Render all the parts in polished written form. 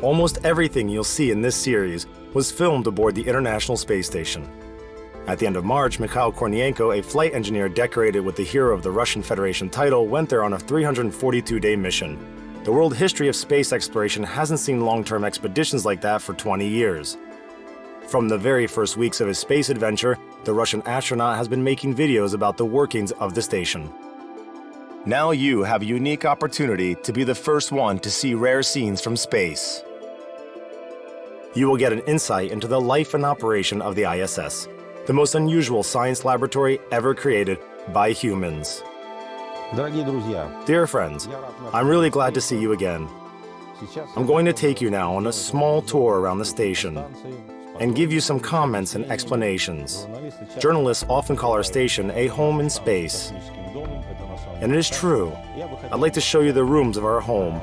Almost everything you'll see in this series was filmed aboard the International Space Station. At the end of March, Mikhail Kornienko, a flight engineer decorated with the Hero of the Russian Federation title, went there on a 342-day mission. The world history of space exploration hasn't seen long-term expeditions like that for 20 years. From the very first weeks of his space adventure, the Russian astronaut has been making videos about the workings of the station. Now you have a unique opportunity to be the first one to see rare scenes from space. You will get an insight into the life and operation of the ISS, the most unusual science laboratory ever created by humans. Dear friends, I'm really glad to see you again. I'm going to take you now on a small tour around the station and give you some comments and explanations. Journalists often call our station a home in space. And it is true. I'd like to show you the rooms of our home,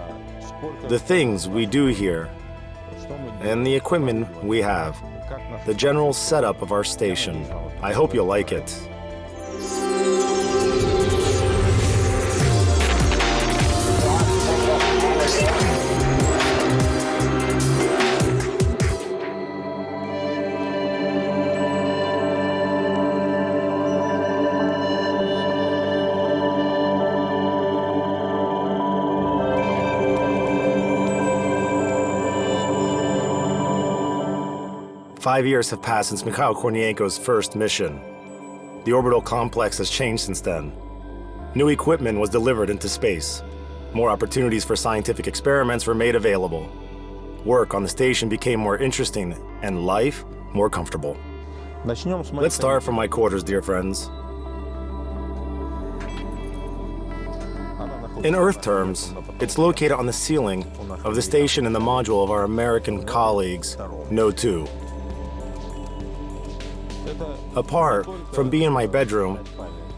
the things we do here, and the equipment we have, the general setup of our station. I hope you'll like it. Five years have passed since Mikhail Kornienko's first mission. The orbital complex has changed since then. New equipment was delivered into space. More opportunities for scientific experiments were made available. Work on the station became more interesting and life more comfortable. Let's start from my quarters, dear friends. In Earth terms, it's located on the ceiling of the station in the module of our American colleagues, No. 2. Apart from being my bedroom,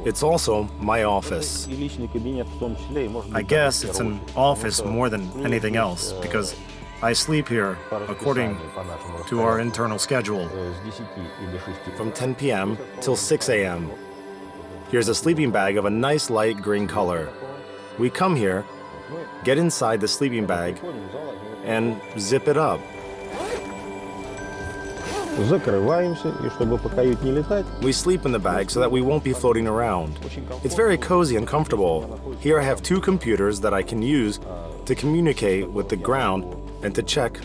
it's also my office. I guess it's an office more than anything else, because I sleep here according to our internal schedule, from 10 p.m. till 6 a.m. Here's a sleeping bag of a nice light green color. We come here, get inside the sleeping bag, and zip it up. We sleep in the bag so that we won't be floating around. It's very cozy and comfortable. Here I have two computers that I can use to communicate with the ground and to check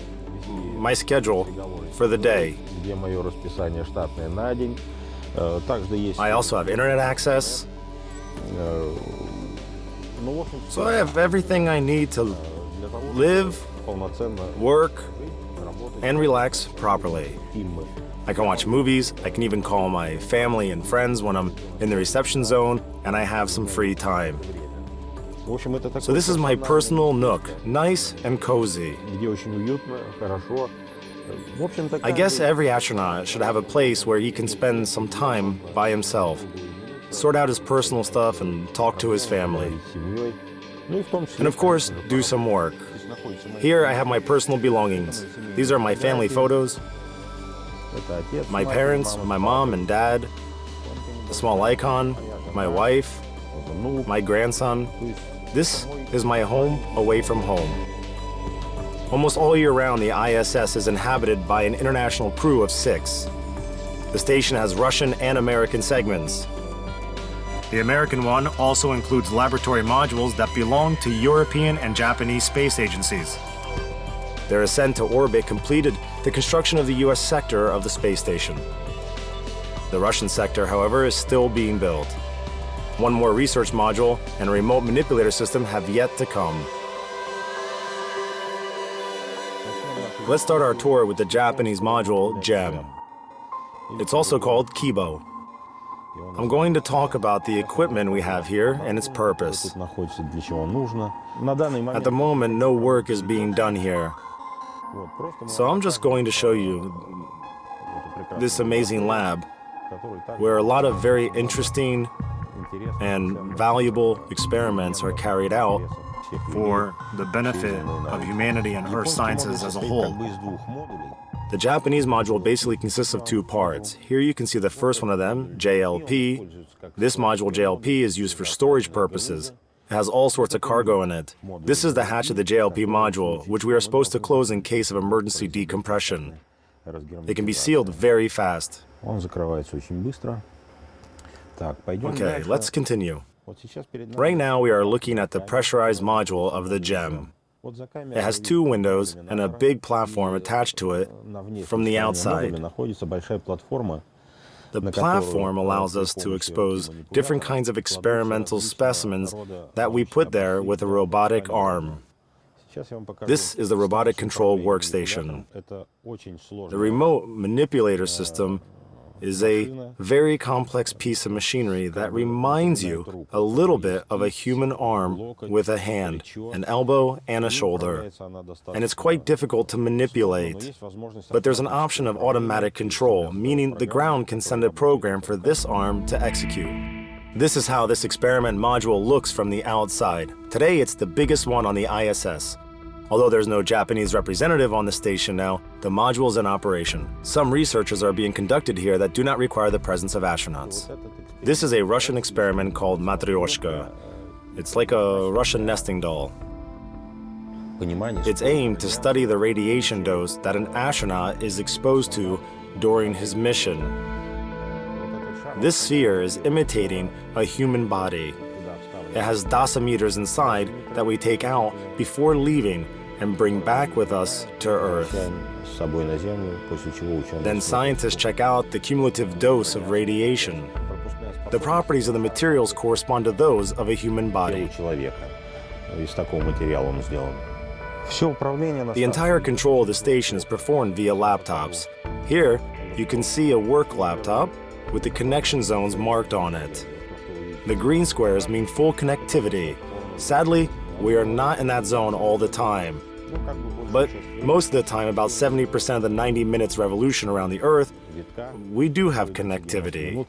my schedule for the day. I also have internet access. So I have everything I need to live, work, and relax properly. I can watch movies, I can even call my family and friends when I'm in the reception zone and I have some free time. So this is my personal nook, nice and cozy. I guess every astronaut should have a place where he can spend some time by himself, sort out his personal stuff and talk to his family. And of course, do some work. Here I have my personal belongings. These are my family photos, my parents, my mom and dad, a small icon, my wife, my grandson. This is my home away from home. Almost all year round, the ISS is inhabited by an international crew of 6. The station has Russian and American segments. The American one also includes laboratory modules that belong to European and Japanese space agencies. Their ascent to orbit completed the construction of the US sector of the space station. The Russian sector, however, is still being built. One more research module and a remote manipulator system have yet to come. Let's start our tour with the Japanese module, GEM. It's also called Kibo. I'm going to talk about the equipment we have here and its purpose. At the moment, no work is being done here. So I'm just going to show you this amazing lab where a lot of very interesting and valuable experiments are carried out for the benefit of humanity and Earth sciences as a whole. The Japanese module basically consists of 2 parts. Here you can see the first one of them, JLP. This module, JLP, is used for storage purposes. It has all sorts of cargo in it. This is the hatch of the JLP module, which we are supposed to close in case of emergency decompression. It can be sealed very fast. Okay, let's continue. Right now we are looking at the pressurized module of the GEM. It has 2 windows and a big platform attached to it from the outside. The platform allows us to expose different kinds of experimental specimens that we put there with a robotic arm. This is the robotic control workstation. The remote manipulator system is a very complex piece of machinery that reminds you a little bit of a human arm with a hand, an elbow, and a shoulder. And it's quite difficult to manipulate. But there's an option of automatic control, meaning the ground can send a program for this arm to execute. This is how this experiment module looks from the outside. Today, it's the biggest one on the ISS. Although there's no Japanese representative on the station now, the module is in operation. Some researches are being conducted here that do not require the presence of astronauts. This is a Russian experiment called Matryoshka. It's like a Russian nesting doll. It's aimed to study the radiation dose that an astronaut is exposed to during his mission. This sphere is imitating a human body. It has dosimeters inside that we take out before leaving and bring back with us to Earth. Then scientists check out the cumulative dose of radiation. The properties of the materials correspond to those of a human body. The entire control of the station is performed via laptops. Here, you can see a work laptop with the connection zones marked on it. The green squares mean full connectivity. Sadly, we are not in that zone all the time. But most of the time, about 70% of the 90 minutes revolution around the Earth, we do have connectivity.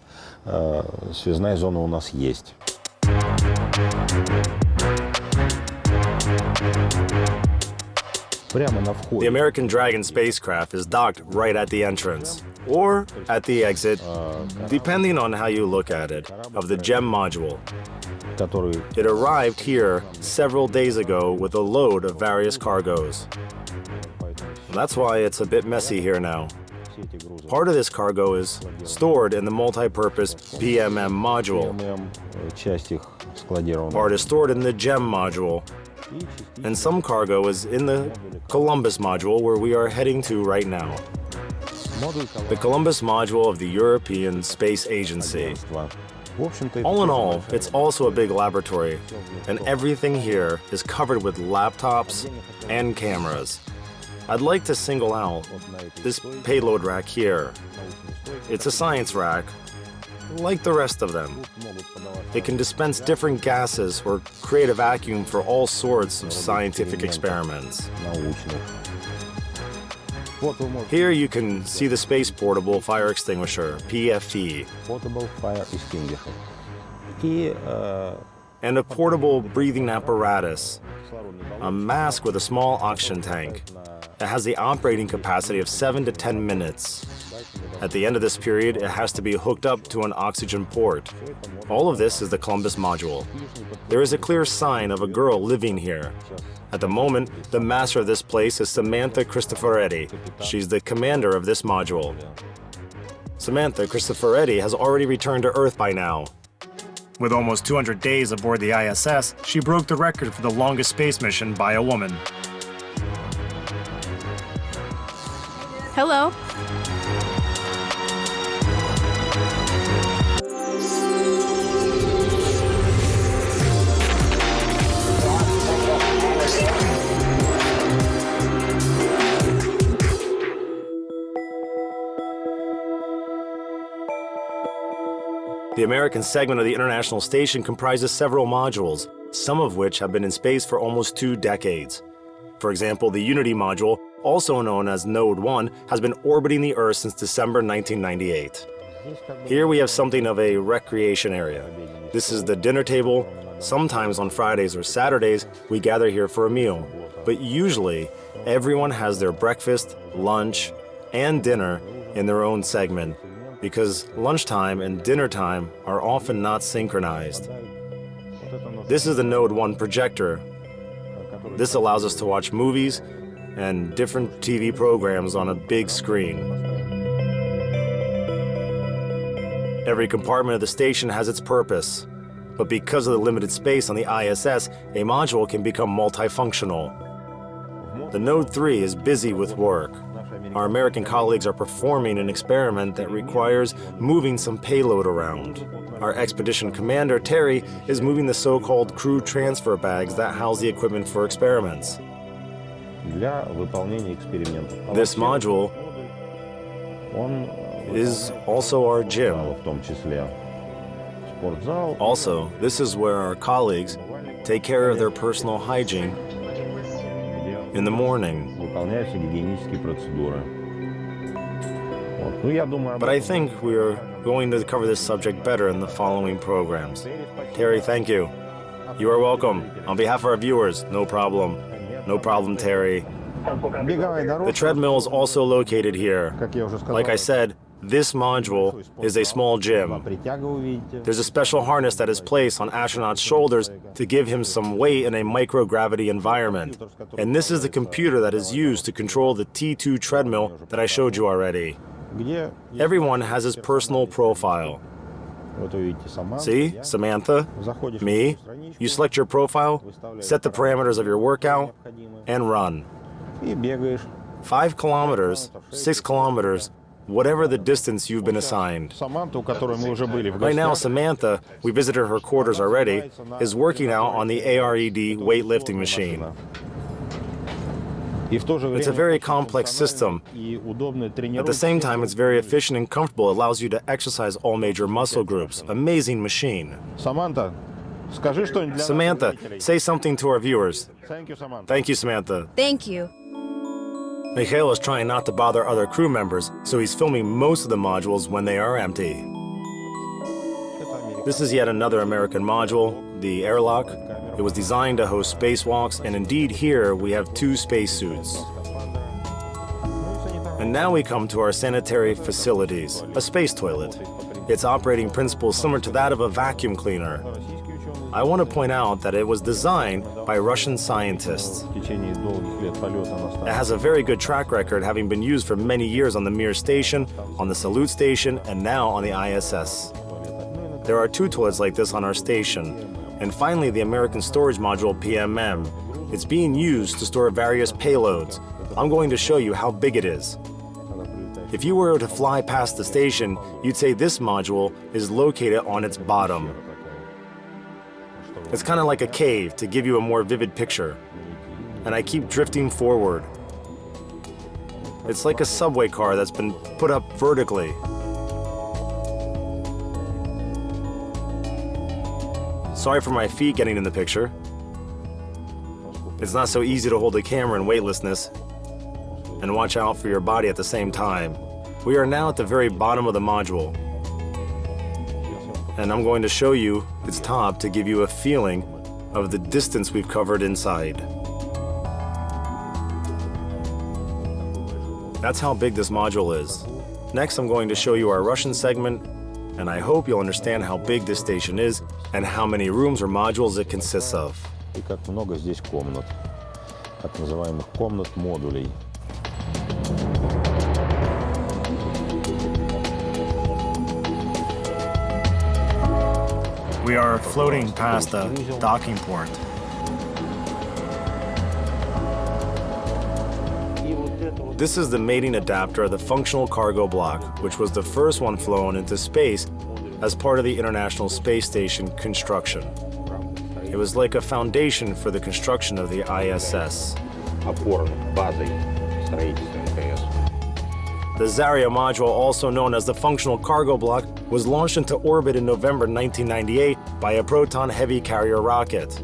The American Dragon spacecraft is docked right at the entrance, or at the exit, depending on how you look at it, of the GEM module. It arrived here several days ago with a load of various cargoes. That's why it's a bit messy here now. Part of this cargo is stored in the multi-purpose PMM module. Part is stored in the GEM module. And some cargo is in the Columbus module, where we are heading to right now. The Columbus module of the European Space Agency. All in all, it's also a big laboratory, and everything here is covered with laptops and cameras. I'd like to single out this payload rack here. It's a science rack, like the rest of them. It can dispense different gases or create a vacuum for all sorts of scientific experiments. Here you can see the Space Portable Fire Extinguisher, PFE, and a portable breathing apparatus, a mask with a small oxygen tank. It has the operating capacity of 7 to 10 minutes. At the end of this period, it has to be hooked up to an oxygen port. All of this is the Columbus module. There is a clear sign of a girl living here. At the moment, the master of this place is Samantha Cristoforetti. She's the commander of this module. Samantha Cristoforetti has already returned to Earth by now. With almost 200 days aboard the ISS, she broke the record for the longest space mission by a woman. Hello. The American segment of the International Station comprises several modules, some of which have been in space for almost 2 decades. For example, the Unity module, also known as Node 1, has been orbiting the Earth since December 1998. Here we have something of a recreation area. This is the dinner table. Sometimes on Fridays or Saturdays, we gather here for a meal. But usually, everyone has their breakfast, lunch, and dinner in their own segment, because lunchtime and dinner time are often not synchronized. This is the Node 1 projector. This allows us to watch movies and different TV programs on a big screen. Every compartment of the station has its purpose, but because of the limited space on the ISS, a module can become multifunctional. The Node 3 is busy with work. Our American colleagues are performing an experiment that requires moving some payload around. Our expedition commander, Terry, is moving the so-called crew transfer bags that house the equipment for experiments. This module is also our gym. Also, this is where our colleagues take care of their personal hygiene in the morning. But I think we are going to cover this subject better in the following programs. Terry, thank you. You are welcome. On behalf of our viewers, no problem. No problem, Terry. The treadmill is also located here. Like I said, this module is a small gym. There's a special harness that is placed on astronaut's shoulders to give him some weight in a microgravity environment. And this is the computer that is used to control the T2 treadmill that I showed you already. Everyone has his personal profile. See, Samantha, me, you select your profile, set the parameters of your workout, and run. 5 kilometers, 6 kilometers, whatever the distance you've been assigned. Right now, Samantha, we visited her quarters already, is working out on the ARED weightlifting machine. It's a very complex system. At the same time, it's very efficient and comfortable. It allows you to exercise all major muscle groups. Amazing machine. Samantha, say something to our viewers. Thank you, Samantha. Thank you. Mikhail is trying not to bother other crew members, so he's filming most of the modules when they are empty. This is yet another American module, the airlock. It was designed to host spacewalks, and indeed here we have 2 spacesuits. And now we come to our sanitary facilities, a space toilet. Its operating principle is similar to that of a vacuum cleaner. I want to point out that it was designed by Russian scientists. It has a very good track record, having been used for many years on the Mir station, on the Salute station, and now on the ISS. There are 2 toilets like this on our station. And finally, the American storage module PMM. It's being used to store various payloads. I'm going to show you how big it is. If you were to fly past the station, you'd say this module is located on its bottom. It's kind of like a cave to give you a more vivid picture. And I keep drifting forward. It's like a subway car that's been put up vertically. Sorry for my feet getting in the picture. It's not so easy to hold a camera in weightlessness and watch out for your body at the same time. We are now at the very bottom of the module. And I'm going to show you its top to give you a feeling of the distance we've covered inside. That's how big this module is. Next, I'm going to show you our Russian segment, and I hope you'll understand how big this station is and how many rooms or modules it consists of. И как много здесь комнат, так называемых комнат модулей. We are floating past the docking port. This is the mating adapter of the functional cargo block, which was the first one flown into space as part of the International Space Station construction. It was like a foundation for the construction of the ISS. The Zarya module, also known as the functional cargo block, was launched into orbit in November 1998 by a Proton heavy carrier rocket.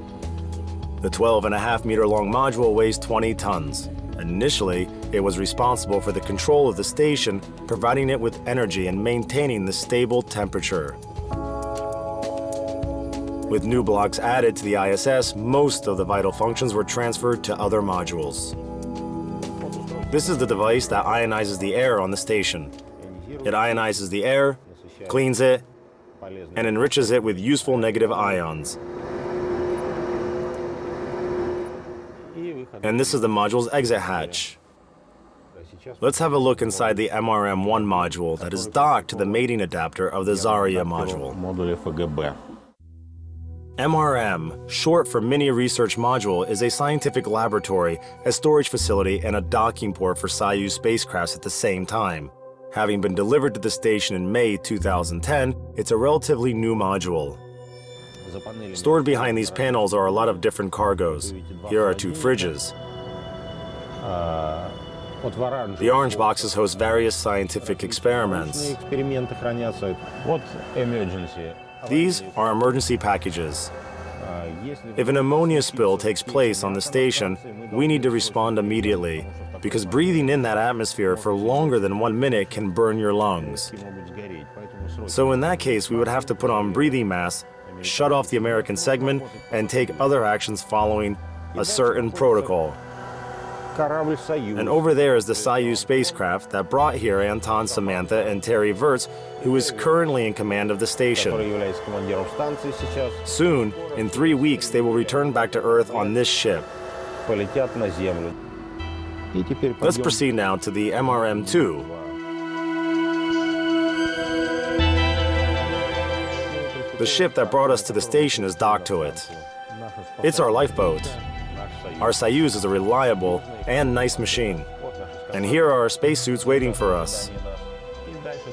The 12.5-meter-long module weighs 20 tons. Initially, it was responsible for the control of the station, providing it with energy and maintaining the stable temperature. With new blocks added to the ISS, most of the vital functions were transferred to other modules. This is the device that ionizes the air on the station. It ionizes the air, cleans it, and enriches it with useful negative ions. And this is the module's exit hatch. Let's have a look inside the MRM-1 module that is docked to the mating adapter of the Zarya module. Модулі ФГБ. MRM, short for Mini Research Module, is a scientific laboratory, a storage facility, and a docking port for Soyuz spacecrafts at the same time. Having been delivered to the station in May 2010, it's a relatively new module. Stored behind these panels are a lot of different cargoes. Here are 2 fridges. The orange boxes host various scientific experiments. Эксперименты хранятся. Вот emergency. These are emergency packages. If an ammonia spill takes place on the station, we need to respond immediately, because breathing in that atmosphere for longer than 1 minute can burn your lungs. So in that case, we would have to put on breathing masks, shut off the American segment, and take other actions following a certain protocol. Корабль «Союз». And over there is the Soyuz spacecraft that brought here Anton, Samantha, and Terry Virts, who is currently in command of the station. Который является командиром станции сейчас. Soon, in 3 weeks, they will return back to Earth on this ship. Полетят на Землю. И теперь Let's пойдем. proceed now to the MRM-2. The ship that brought us to the station is docked to it. It's our lifeboat. Our Soyuz is a reliable and nice machine. And here are our spacesuits waiting for us.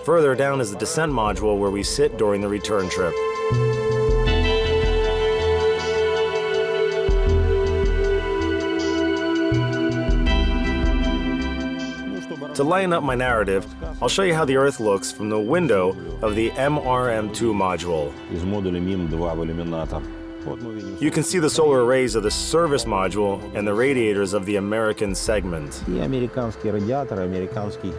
Further down is the descent module where we sit during the return trip. To lighten up my narrative, I'll show you how the Earth looks from the window of the MRM-2 module. Из модуля МИМ-2 в иллюминатор. Вот мы видим. You can see the solar arrays of the service module and the radiators of the American segment. И американский радиатор, американский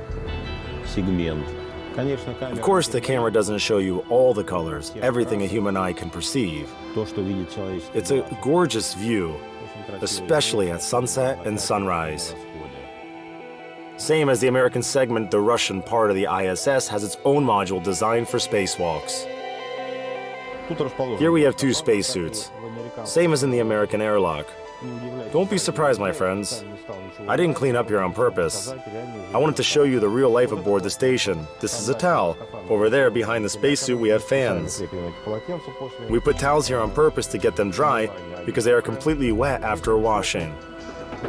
сегмент. Конечно, камера. Of course, the camera doesn't show you all the colors, everything a human eye can perceive. То, что видит человеческий It's a gorgeous view, especially at sunset and sunrise. Same as the American segment, the Russian part of the ISS has its own module designed for spacewalks. Тут расположен. Here we have 2 spacesuits, same as in the American airlock. Don't be surprised, my friends. I didn't clean up here on purpose. I wanted to show you the real life aboard the station. This is a towel. Over there, behind the spacesuit, we have fans. We put towels here on purpose to get them dry because they are completely wet after washing.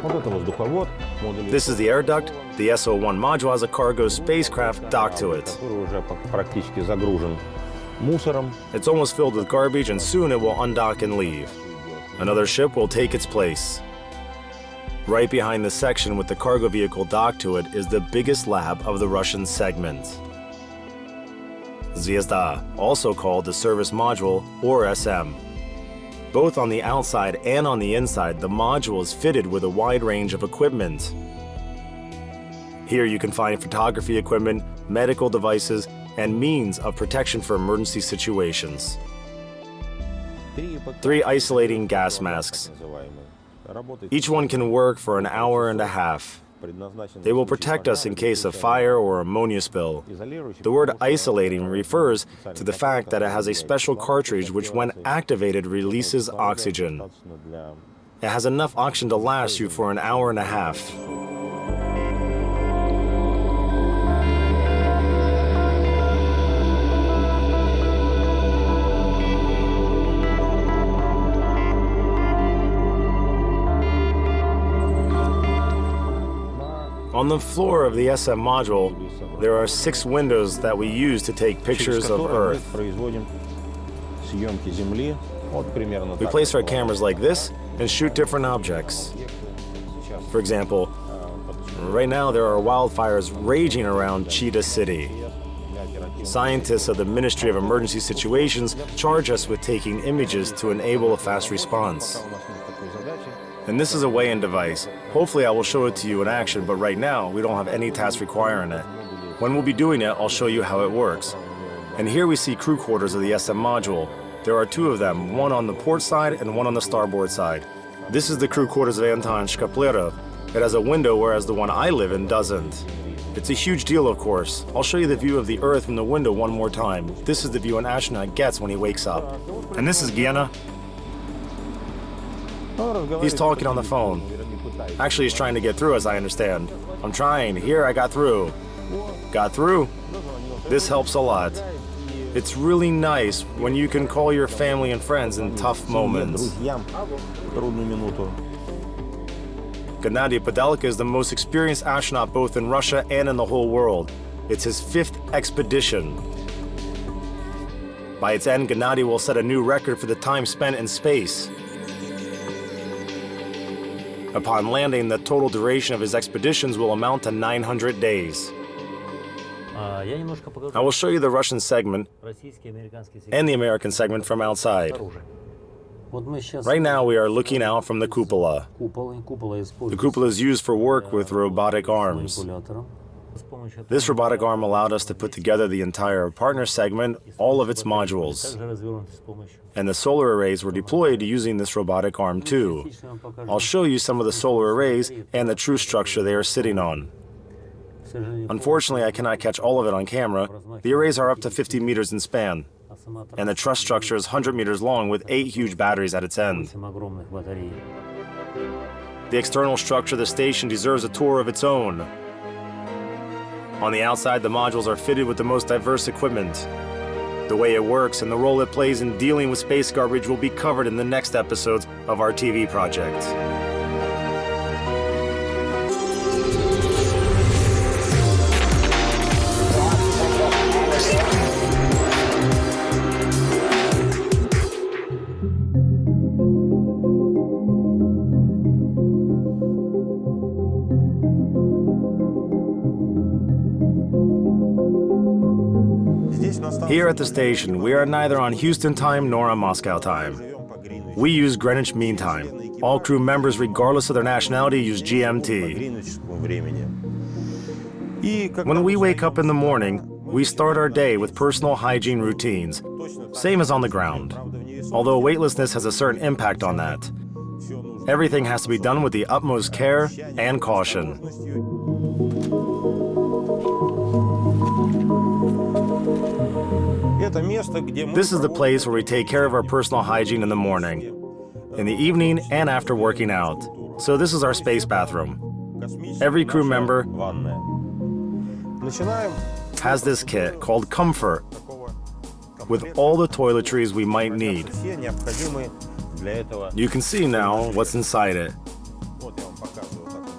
Вот это воздуховод. Модуль. This is the air duct. The SO-1 module has a cargo spacecraft docked to it. Который уже практически загружен мусором. It's almost filled with garbage, and soon it will undock and leave. Another ship will take its place. Right behind the section with the cargo vehicle docked to it is the biggest lab of the Russian segment. Zvezda, also called the service module or SM. Both on the outside and on the inside, the module is fitted with a wide range of equipment. Here you can find photography equipment, medical devices, and means of protection for emergency situations. 3 isolating gas masks. Each one can work for an hour and a half. They will protect us in case of fire or ammonia spill. The word isolating refers to the fact that it has a special cartridge which, when activated, releases oxygen. It has enough oxygen to last you for an hour and a half. On the floor of the SM module, there are 6 windows that we use to take pictures of Earth. We place our cameras like this and shoot different objects. For example, right now there are wildfires raging around Chibis City. Scientists of the Ministry of Emergency Situations charge us with taking images to enable a fast response. And this is a weigh-in device. Hopefully I will show it to you in action, but right now we don't have any tasks requiring it. When we'll be doing it, I'll show you how it works. And here we see crew quarters of the SM module. There are 2 of them, one on the port side and one on the starboard side. This is the crew quarters of Anton Cupola. It has a window, whereas the one I live in doesn't. It's a huge deal, of course. I'll show you the view of the Earth from the window one more time. This is the view an astronaut gets when he wakes up. And this is Guiana. He's talking on the phone. Actually, he's trying to get through, as I understand. I'm trying. Here, I got through. Got through. This helps a lot. It's really nice when you can call your family and friends in tough moments. Gennady Podelka is the most experienced astronaut both in Russia and in the whole world. It's his 5th expedition. By its end, Gennady will set a new record for the time spent in space. Upon landing, the total duration of his expeditions will amount to 900 days. I will show you the Russian segment and the American segment from outside. Right now we are looking out from the cupola. The cupola is used for work with robotic arms. This robotic arm allowed us to put together the entire partner segment, all of its modules. And the solar arrays were deployed using this robotic arm too. I'll show you some of the solar arrays and the true structure they are sitting on. Unfortunately, I cannot catch all of it on camera. The arrays are up to 50 meters in span. And the truss structure is 100 meters long with 8 huge batteries at its end. The external structure of the station deserves a tour of its own. On the outside, the modules are fitted with the most diverse equipment. The way it works and the role it plays in dealing with space garbage will be covered in the next episodes of our TV project. Here at the station, we are neither on Houston time nor on Moscow time. We use Greenwich Mean Time. All crew members, regardless of their nationality, use GMT. When we wake up in the morning, we start our day with personal hygiene routines, same as on the ground. Although weightlessness has a certain impact on that. Everything has to be done with the utmost care and caution. This is the place where we take care of our personal hygiene in the morning, in the evening, and after working out. So this is our space bathroom. Every crew member has this kit called Comfort, with all the toiletries we might need. You can see now what's inside it.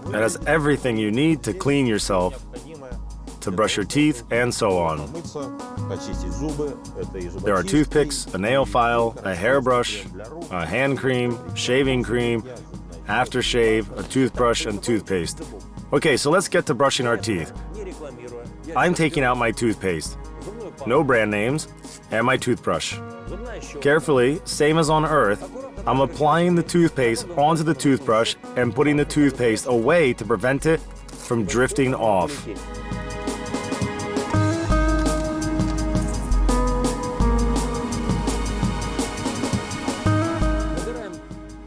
It has everything you need to clean yourself, to brush your teeth, and so on. There are toothpicks, a nail file, a hairbrush, a hand cream, shaving cream, aftershave, a toothbrush, and toothpaste. Okay, so let's get to brushing our teeth. I'm taking out my toothpaste, no brand names, and my toothbrush. Carefully, same as on Earth, I'm applying the toothpaste onto the toothbrush and putting the toothpaste away to prevent it from drifting off.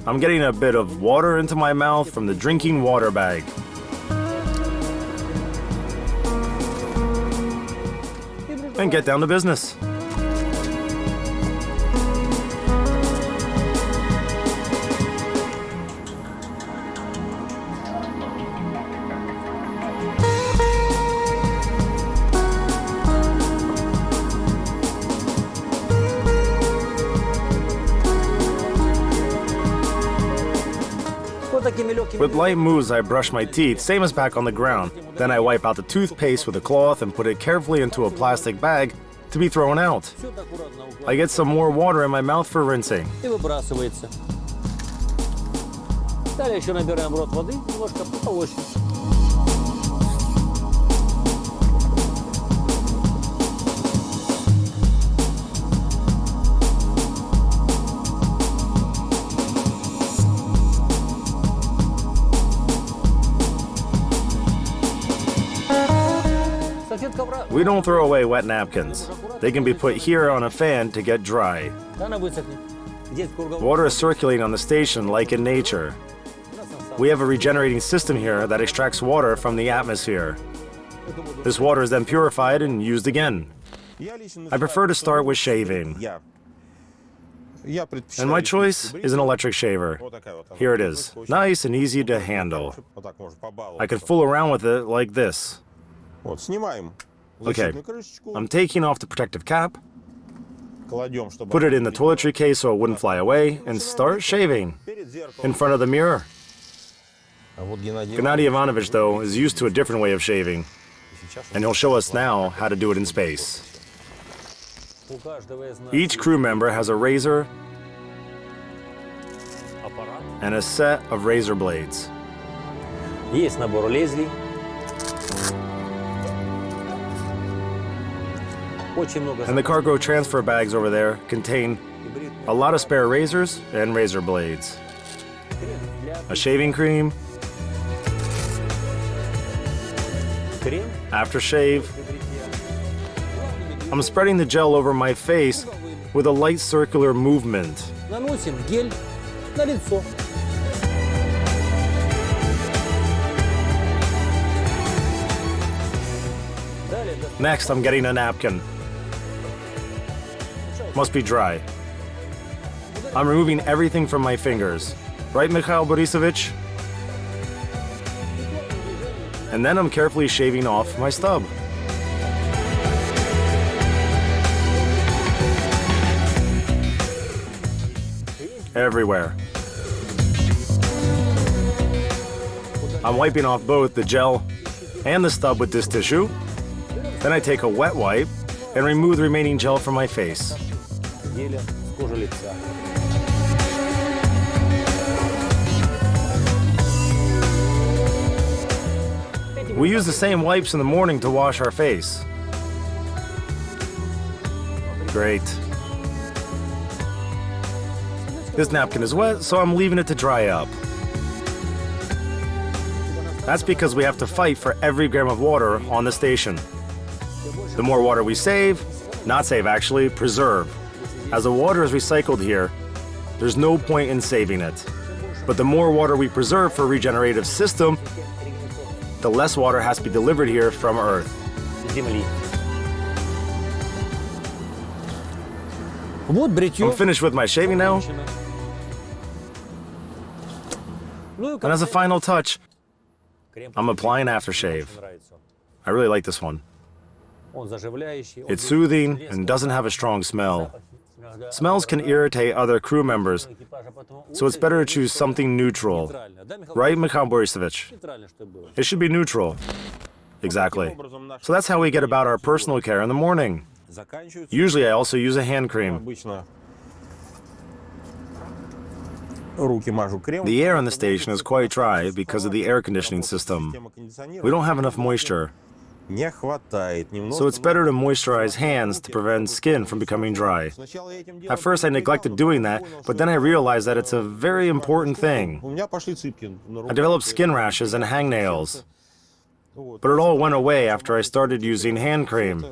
I'm getting a bit of water into my mouth from the drinking water bag. And get down to business. With light moves, I brush my teeth, same as back on the ground. Then I wipe out the toothpaste with a cloth and put it carefully into a plastic bag to be thrown out. I get some more water in my mouth for rinsing. We don't throw away wet napkins. They can be put here on a fan to get dry. Water is circulating on the station like in nature. We have a regenerating system here that extracts water from the atmosphere. This water is then purified and used again. I prefer to start with shaving. And my choice is an electric shaver. Here it is. Nice and easy to handle. I could fool around with it like this. Okay, I'm taking off the protective cap, put it in the toiletry case so it wouldn't fly away, and start shaving in front of the mirror. Gennady Ivanovich, though, is used to a different way of shaving, and he'll show us now how to do it in space. Each crew member has a razor and a set of razor blades. Есть набор лезвий. And the cargo transfer bags over there contain a lot of spare razors and razor blades, a shaving cream, aftershave. I'm spreading the gel over my face with a light circular movement. Наносим гель на лицо. Next, I'm getting a napkin. Must be dry. I'm removing everything from my fingers. Right, Mikhail Borisovich? And then I'm carefully shaving off my stub. Everywhere. I'm wiping off both the gel and the stub with this tissue. Then I take a wet wipe and remove the remaining gel from my face. Геля с кожи лица. We use the same wipes in the morning to wash our face. Great. This napkin is wet, so I'm leaving it to dry up. That's because we have to fight for every gram of water on the station. The more water we save, not save actually, preserve. As the water is recycled here, there's no point in saving it. But the more water we preserve for a regenerative system, the less water has to be delivered here from Earth. Земли. Вот бритье. I'm finished with my shaving now, and as a final touch, I'm applying aftershave. I really like this one. It's soothing and doesn't have a strong smell. Smells can irritate other crew members, so it's better to choose something neutral. Right, Mikhail Borisovich? It should be neutral. Exactly. So that's how we get about our personal care in the morning. Usually I also use a hand cream. The air on the station is quite dry because of the air conditioning system. We don't have enough moisture. So it's better to moisturize hands to prevent skin from becoming dry. At first I neglected doing that, but then I realized that it's a very important thing. I developed skin rashes and hangnails. But it all went away after I started using hand cream.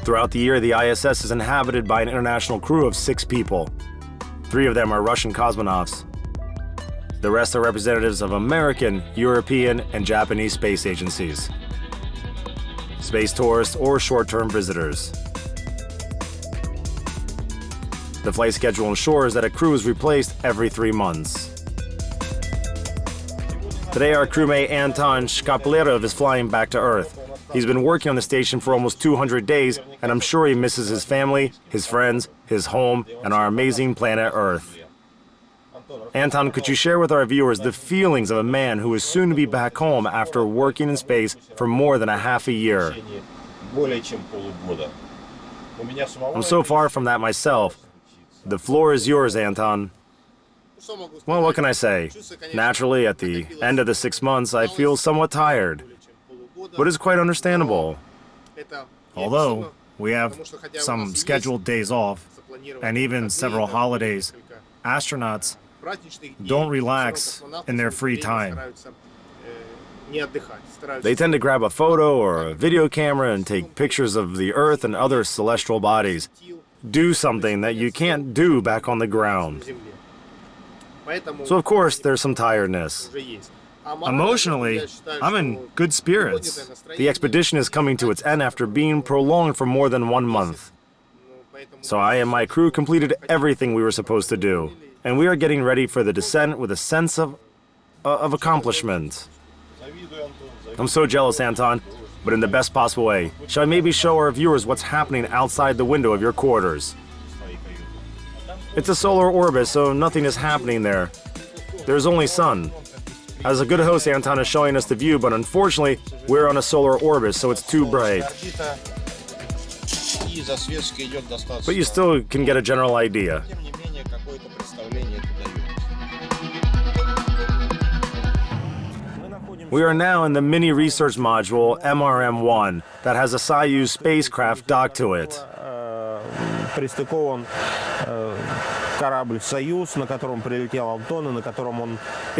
Throughout the year, the ISS is inhabited by an international crew of 6 people. 3 of them are Russian cosmonauts. The rest are representatives of American, European, and Japanese space agencies, space tourists, or short-term visitors. The flight schedule ensures that a crew is replaced every 3 months. Today, our crewmate Anton Shkapelerov is flying back to Earth. He's been working on the station for almost 200 days, and I'm sure he misses his family, his friends, his home, and our amazing planet Earth. Anton, could you share with our viewers the feelings of a man who is soon to be back home after working in space for more than a half a year? I'm so far from that myself. The floor is yours, Anton. Well, what can I say? Naturally, at the end of the 6 months, I feel somewhat tired. But it's quite understandable. Although we have some scheduled days off and even several holidays, astronauts don't relax in their free time. They tend to grab a photo or a video camera and take pictures of the Earth and other celestial bodies. Do something that you can't do back on the ground. So of course there's some tiredness. Emotionally, I'm in good spirits. The expedition is coming to its end after being prolonged for more than 1 month. So I and my crew completed everything we were supposed to do, and we are getting ready for the descent with a sense of accomplishment. I'm so jealous, Anton, but in the best possible way. Shall I maybe show our viewers what's happening outside the window of your quarters? It's a solar orbit, so nothing is happening there. There's only sun. As a good host, Anton is showing us the view, but unfortunately, we're on a solar orbit, so it's too bright. But you still can get a general idea. We are now in the mini research module MRM-1 that has a Soyuz spacecraft docked to it. It's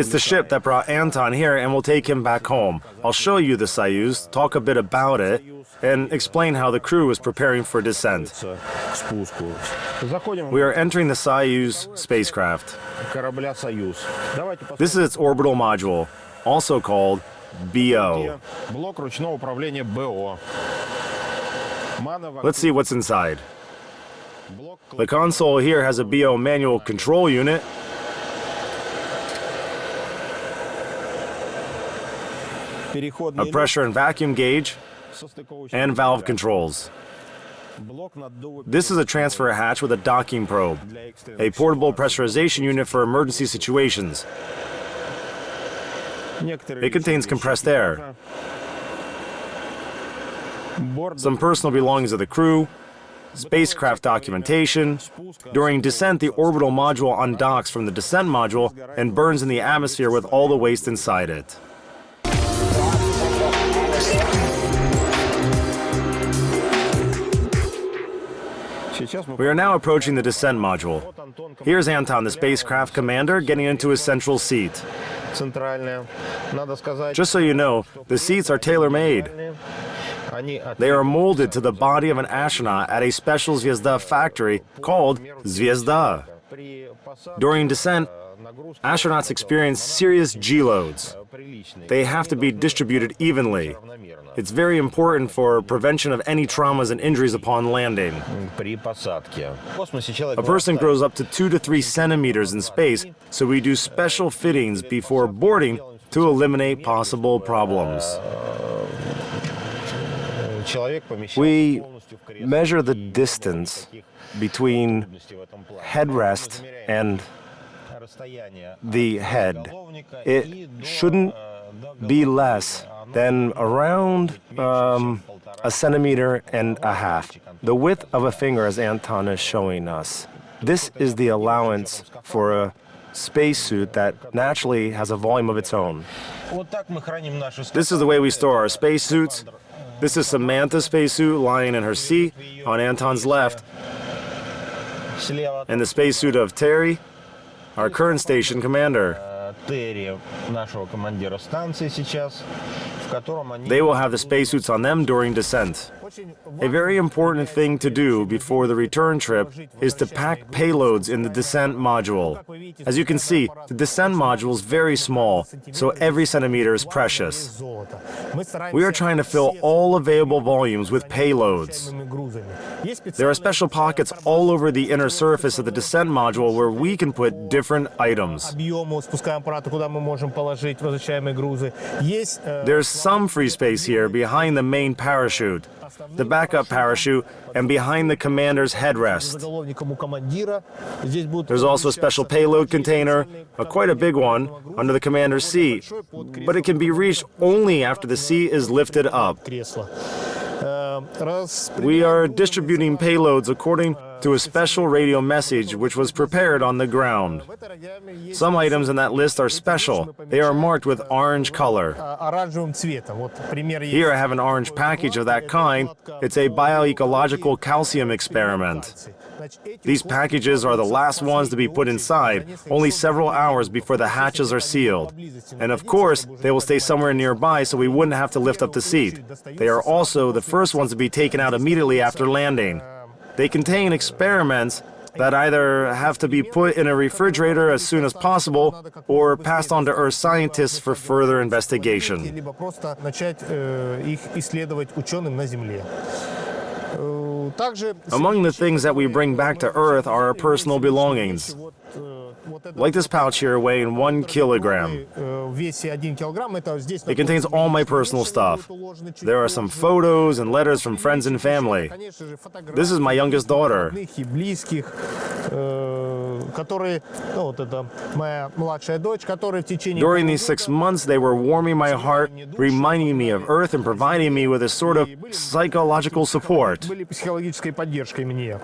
the ship that brought Anton here and will take him back home. I'll show you the Soyuz, talk a bit about it, and explain how the crew is preparing for descent. We are entering the Soyuz spacecraft. This is its orbital module, also called BO. Let's see what's inside. The console here has a BO manual control unit, a pressure and vacuum gauge, and valve controls. This is a transfer hatch with a docking probe, a portable pressurization unit for emergency situations. It contains compressed air, some personal belongings of the crew, spacecraft documentation. During descent, the orbital module undocks from the descent module and burns in the atmosphere with all the waste inside it. We are now approaching the descent module. Here's Anton, the spacecraft commander, getting into his central seat. Just so you know, the seats are tailor-made. They are molded to the body of an astronaut at a special Zvezda factory called Zvezda. During descent, astronauts experience serious G-loads. They have to be distributed evenly. It's very important for prevention of any traumas and injuries upon landing. A person grows up to 2 to 3 centimeters in space, so we do special fittings before boarding to eliminate possible problems. We measure the distance between headrest and the head. It shouldn't be less than around a centimeter and a half. The width of a finger, as Anton is showing us. This is the allowance for a spacesuit that naturally has a volume of its own. This is the way we store our spacesuits. This is Samantha's spacesuit lying in her seat on Anton's left. And the spacesuit of Terry, our current station commander. They will have the spacesuits on them during descent. A very important thing to do before the return trip is to pack payloads in the descent module. As you can see, the descent module is very small, so every centimeter is precious. We are trying to fill all available volumes with payloads. There are special pockets all over the inner surface of the descent module where we can put different items. There's some free space here behind the main parachute, the backup parachute, and behind the commander's headrest. There's also a special payload container, quite a big one, under the commander's seat, but it can be reached only after the seat is lifted up. We are distributing payloads according to a special radio message which was prepared on the ground. Some items in that list are special. They are marked with orange color. Here I have an orange package of that kind. It's a bioecological calcium experiment. These packages are the last ones to be put inside, only several hours before the hatches are sealed. And of course, they will stay somewhere nearby so we wouldn't have to lift up the seat. They are also the first ones to be taken out immediately after landing. They contain experiments that either have to be put in a refrigerator as soon as possible or passed on to Earth scientists for further investigation. либо просто начать их исследовать ученым на Земле. Также Among the things that we bring back to Earth are our personal belongings. Like this pouch here weighing 1 kilogram. в весе 1 килограмм это здесь It contains all my personal stuff. There are some photos and letters from friends and family. конечно же фотографии This is my youngest daughter. родных и близких, которые, ну вот это моя младшая дочь, которая в течение During these 6 months, they were warming my heart, reminding me of Earth and providing me with a sort of psychological support. были психологической поддержкой мне.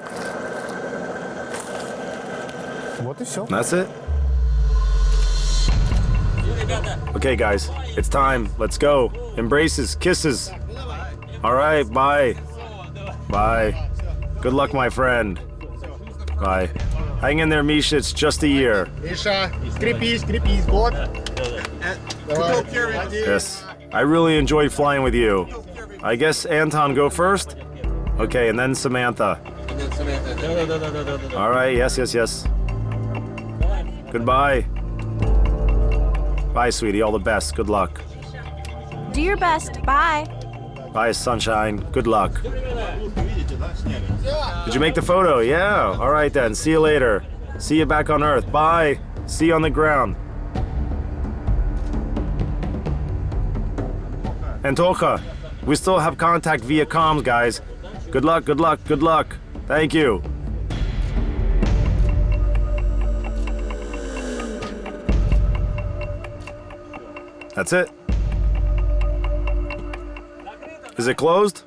Вот и все. That's it. Okay, guys, it's time. Let's go. Embraces, kisses. All right, bye. Bye. Good luck, my friend. Bye. Hang in there, Misha. It's just a year. Миша, крепись, крепись, год. Yes. I really enjoyed flying with you. I guess Anton go first? Okay, and then Samantha. All right, yes. Goodbye. Bye, sweetie. All the best. Good luck. Do your best. Bye. Bye, sunshine. Good luck. Did you make the photo? Yeah. All right, then. See you later. See you back on Earth. Bye. See you on the ground. Antocha, we still have contact via comms, guys. Good luck, good luck, good luck. Thank you. That's it. Is it closed?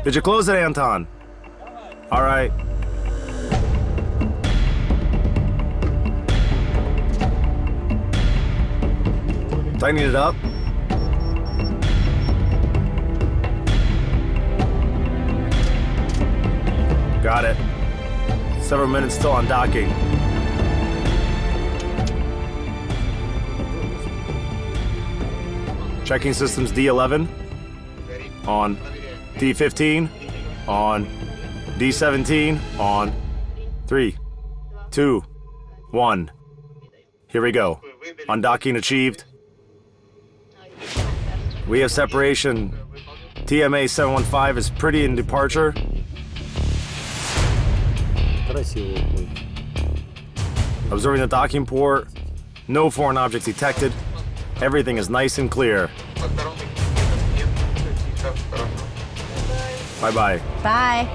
Did you close it, Anton? All right. Tightening it up. Got it. Several minutes still on docking. Checking systems D11. On. D15. On. D17. On. 3, 2, 1. Here we go. Undocking achieved. We have separation. TMA 715 is pretty in departure. Красиво уходит. Observing the docking port. No foreign objects detected. Everything is nice and clear. Bye-bye. Bye.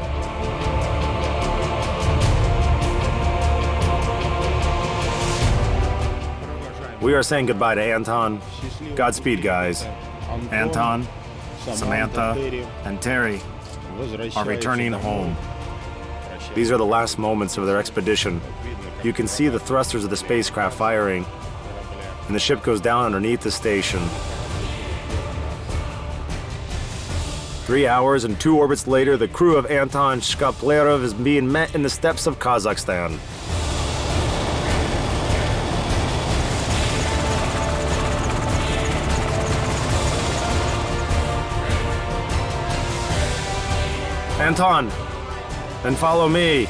We are saying goodbye to Anton. Godspeed, guys. Anton, Samantha, and Terry are returning home. These are the last moments of their expedition. You can see the thrusters of the spacecraft firing, and the ship goes down underneath the station. 3 hours and 2 orbits later, the crew of Anton Shkaplerov is being met in the steppes of Kazakhstan. Anton, then follow me.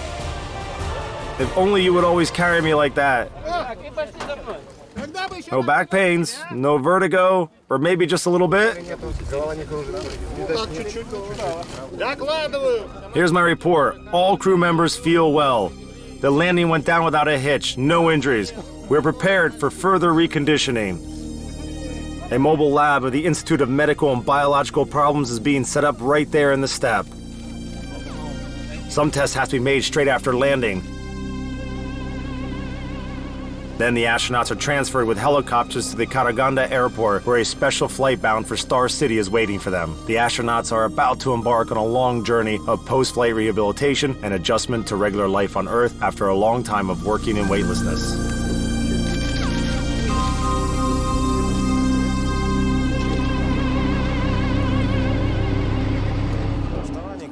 If only you would always carry me like that. No back pains, no vertigo, or maybe just a little bit. Here's my report. All crew members feel well. The landing went down without a hitch, no injuries. We're prepared for further reconditioning. A mobile lab of the Institute of Medical and Biological Problems is being set up right there in the steppe. Some tests have to be made straight after landing. Then the astronauts are transferred with helicopters to the Karaganda airport, where a special flight bound for Star City is waiting for them. The astronauts are about to embark on a long journey of post-flight rehabilitation and adjustment to regular life on Earth after a long time of working in weightlessness.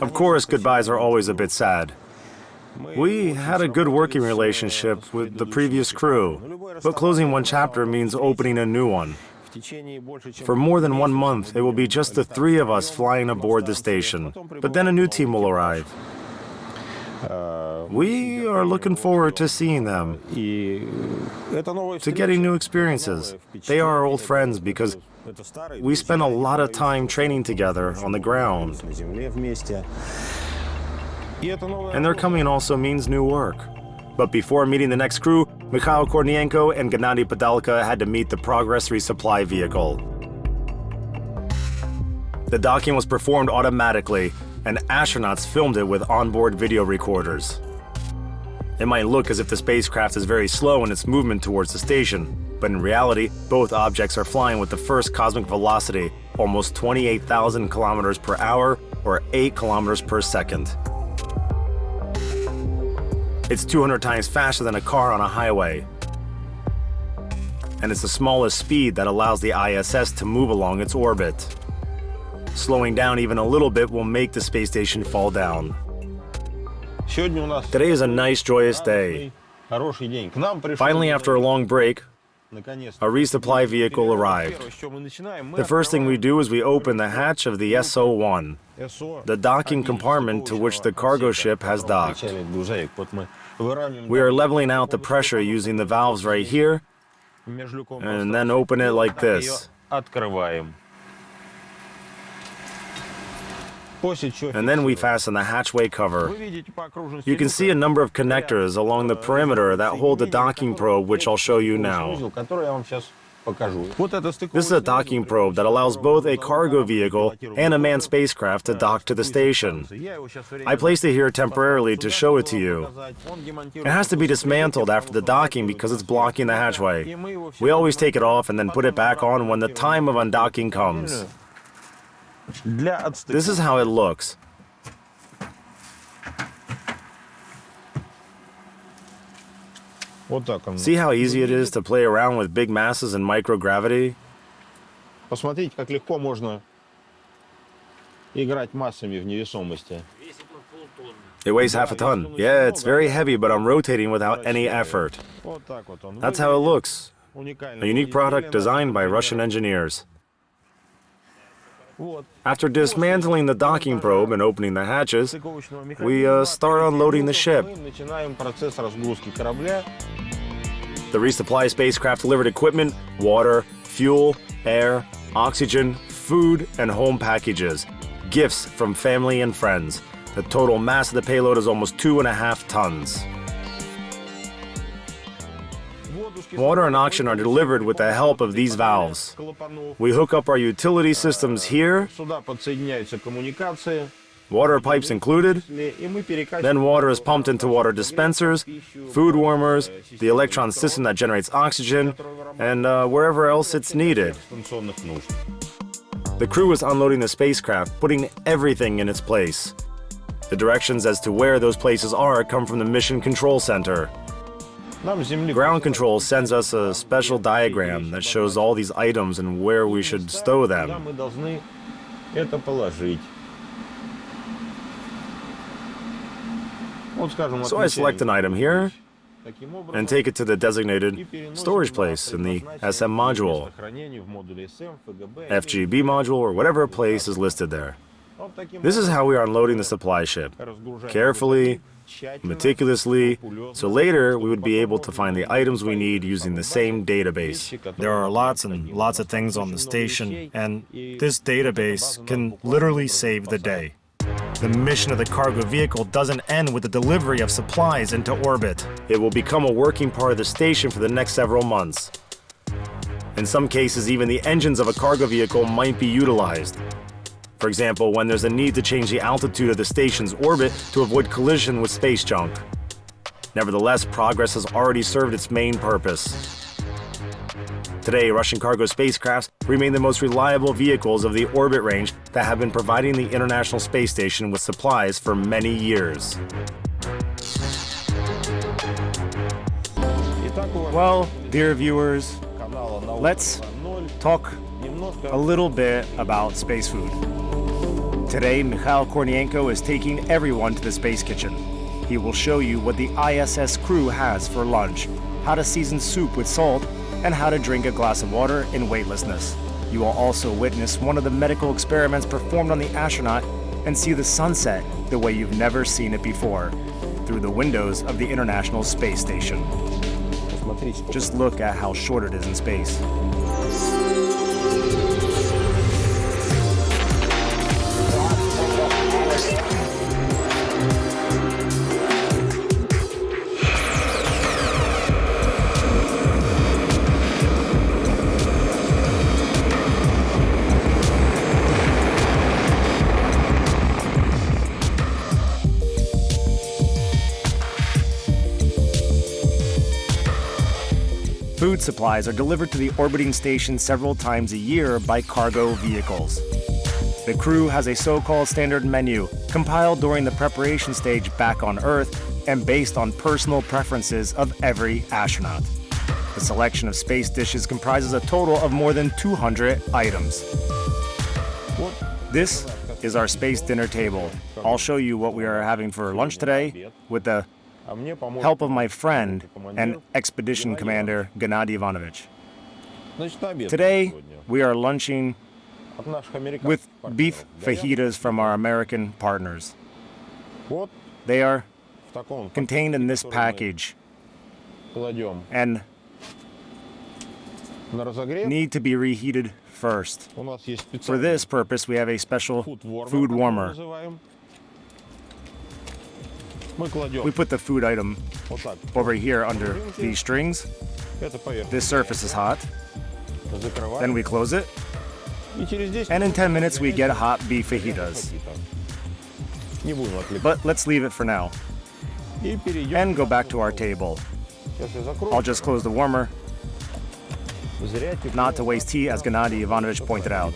Of course, goodbyes are always a bit sad. We had a good working relationship with the previous crew, but closing one chapter means opening a new one. For more than 1 month, it will be just the 3 of us flying aboard the station, but then a new team will arrive. We are looking forward to seeing them, И это новая to getting new experiences. They are our old friends because we spent a lot of time training together on the ground. на земле вместе. И это новая And their coming also means new work. But before meeting the next crew, Mikhail Kornienko and Gennady Padalka had to meet the Progress resupply vehicle. The docking was performed automatically, and astronauts filmed it with onboard video recorders. It might look as if the spacecraft is very slow in its movement towards the station, but in reality, both objects are flying with the first cosmic velocity, almost 28,000 kilometers per hour, or 8 kilometers per second. It's 200 times faster than a car on a highway. And it's the smallest speed that allows the ISS to move along its orbit. Slowing down even a little bit will make the space station fall down. Сегодня у нас Today is a nice, joyous day. хороший день. К нам пришел Finally, after a long break, наконец-то. a resupply vehicle arrived. Первое, с чего мы начинаем, мы The first thing we do is we open the hatch of the SO-1, СО. the docking compartment to which the cargo ship has docked. Начальник грузовик. Вот мы выравниваем We are leveling out the pressure using the valves right here, межлюковое and then open it like пространство, this. её открываем. После чего And then we fasten the hatchway cover. вы видите по окружности You can see a number of connectors along the perimeter that hold the docking probe, which I'll show you now. узел, который я вам сейчас покажу. Вот это This is a docking probe that allows both a cargo vehicle and a manned spacecraft to dock to the station. I placed it here temporarily to show it to you. It has to be dismantled after the docking because it's blocking the hatchway. We always take it off and then put it back on when the time of undocking comes. This is how it looks. Вот так он. See how easy it is to play around with big masses and microgravity? Посмотрите, как легко можно играть массами в невесомости. It weighs half a ton. Yeah, it's very heavy, but I'm rotating without any effort. Вот так вот он. That's how it looks. Уникально. A unique product designed by Russian engineers. Вот. After dismantling the docking probe and opening the hatches, Стыковочного we механизма. start unloading the ship. Мы начинаем процесс разгрузки корабля. The resupply spacecraft delivered equipment, water, fuel, air, oxygen, food, and home packages. Gifts from family and friends. The total mass of the payload is almost 2.5 tons. Water and oxygen are delivered with the help of these valves. We hook up our utility systems here, Сюда подсоединяются коммуникации. water pipes included. И мы перекачиваем. Then water is pumped into water dispensers, food warmers, the electron system that generates oxygen, and wherever else it's needed. Станционных нужд. The crew is unloading the spacecraft, putting everything in its place. The directions as to where those places are come from the Mission Control Center. Нам с Земли Ground Control sends us a special diagram that shows all these items and where we should stow куда them. мы должны это положить. Вот, скажем, So I select an item here таким образом and take it to the designated storage place in the SM module, хранению в модуле СМ, ФГБ. FGB module, or whatever place is listed there. Вот таким This is how we are unloading the supply ship. разгружаем Carefully, тщательно, meticulously, so later we would be able to find the items we need using the same database. There are lots and lots of things on the station, and this database can literally save the day. The mission of the cargo vehicle doesn't end with the delivery of supplies into orbit. It will become a working part of the station for the next several months. In some cases, even the engines of a cargo vehicle might be utilized. For example, when there's a need to change the altitude of the station's orbit to avoid collision with space junk. Nevertheless, Progress has already served its main purpose. Today, Russian cargo spacecrafts remain the most reliable vehicles of the orbit range that have been providing the International Space Station with supplies for many years. Well, dear viewers, let's talk a little bit about space food. Today, Mikhail Kornienko is taking everyone to the space kitchen. He will show you what the ISS crew has for lunch, how to season soup with salt, and how to drink a glass of water in weightlessness. You will also witness one of the medical experiments performed on the astronaut and see the sunset the way you've never seen it before. through the windows of the International Space Station. Посмотри, сколько. Just look at how short it is in space. Food supplies are delivered to the orbiting station several times a year by cargo vehicles. The crew has a so-called standard menu, compiled during the preparation stage back on Earth and based on personal preferences of every astronaut. The selection of space dishes comprises a total of more than 200 items. This is our space dinner table. I'll show you what we are having for lunch today with the help of my friend and expedition commander, Gennady Ivanovich. Today, we are lunching with beef fajitas from our American partners. They are contained in this package and need to be reheated first. For this purpose, we have a special food warmer. We put the food item over here under these strings. This surface is hot. Then we close it. And in 10 minutes, we get hot beef fajitas. But let's leave it for now and go back to our table. I'll just close the warmer, not to waste tea, as Gennady Ivanovich pointed out.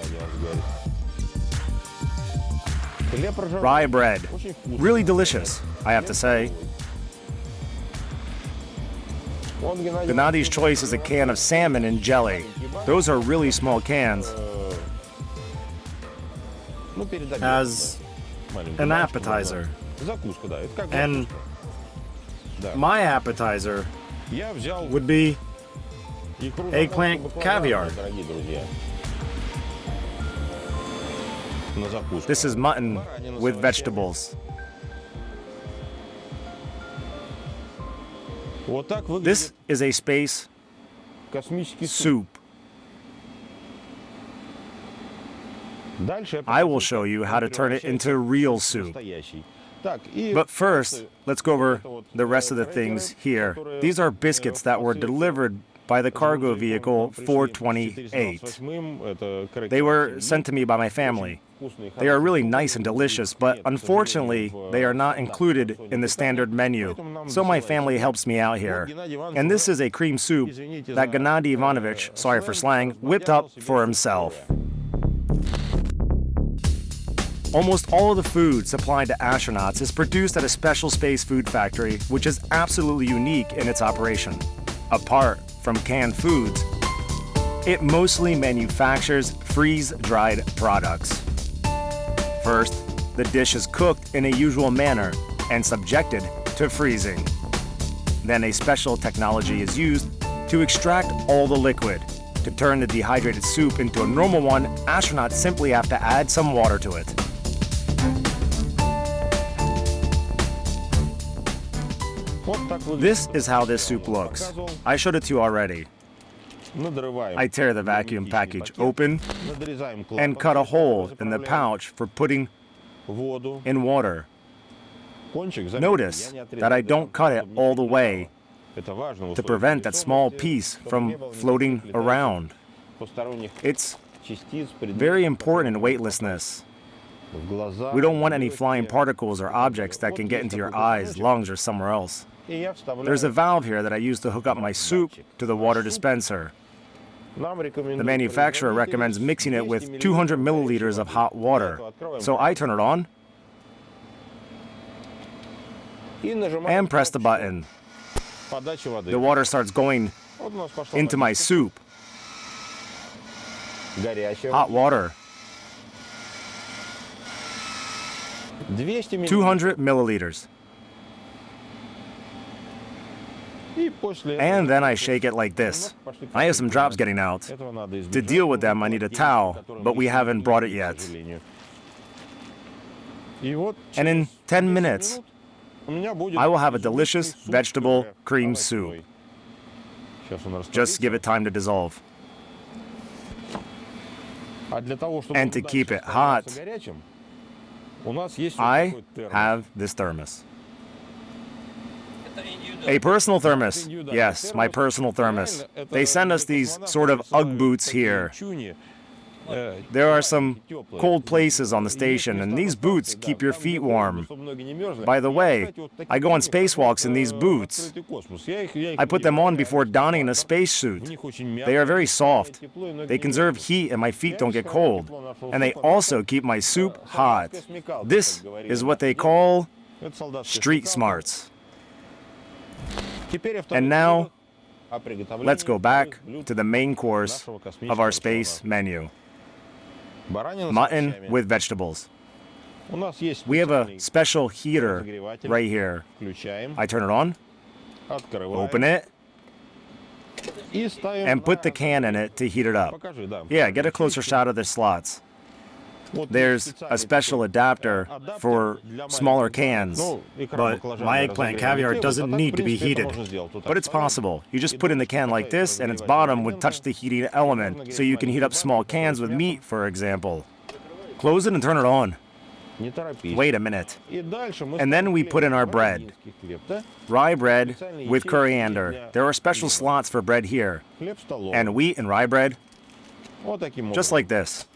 Rye bread, really delicious, I have to say. Gennady's choice is a can of salmon and jelly. Those are really small cans. As an appetizer. And my appetizer would be eggplant caviar. This is mutton with vegetables. This is a space soup. I will show you how to turn it into real soup. But first, let's go over the rest of the things here. These are biscuits that were delivered by the cargo vehicle 428. They were sent to me by my family. They are really nice and delicious, but unfortunately, they are not included in the standard menu. So my family helps me out here. And this is a cream soup that Gennady Ivanovich, sorry for slang, whipped up for himself. Almost all of the food supplied to astronauts is produced at a special space food factory, which is absolutely unique in its operation. Apart from canned foods, it mostly manufactures freeze-dried products. First, the dish is cooked in a usual manner and subjected to freezing. Then a special technology is used to extract all the liquid. To turn the dehydrated soup into a normal one, astronauts simply have to add some water to it. This is how this soup looks. I showed it to you already. I tear the vacuum package open and cut a hole in the pouch for putting in water. Notice that I don't cut it all the way to prevent that small piece from floating around. It's very important in weightlessness. We don't want any flying particles or objects that can get into your eyes, lungs, or somewhere else. There's a valve here that I use to hook up my soup to the water dispenser. The manufacturer recommends mixing it with 200 milliliters of hot water. So I turn it on and press the button. The water starts going into my soup. Hot water. 200 milliliters. And then I shake it like this. I have some drops getting out. To deal with them, I need a towel, but we haven't brought it yet. And in 10 minutes, I will have a delicious vegetable cream soup. Just give it time to dissolve. And to keep it hot, I have this thermos. A personal thermos. Yes, my personal thermos. They send us these sort of Ugg boots here. There are some cold places on the station, and these boots keep your feet warm. By the way, I go on spacewalks in these boots. I put them on before donning a spacesuit. They are very soft. They conserve heat and my feet don't get cold. And they also keep my soup hot. This is what they call street smarts. And now, let's go back to the main course of our space menu. Mutton with vegetables. We have a special heater right here. I turn it on, open it, and put the can in it to heat it up. Yeah, get a closer shot of the slots. There's a special adapter for smaller cans, but my eggplant caviar doesn't need to be heated. But it's possible. You just put in the can like this, and its bottom would touch the heating element, so you can heat up small cans with meat, for example. Close it and turn it on. Wait a minute. And then we put in our bread. Rye bread with coriander. There are special slots for bread here. And wheat and rye bread, just like this.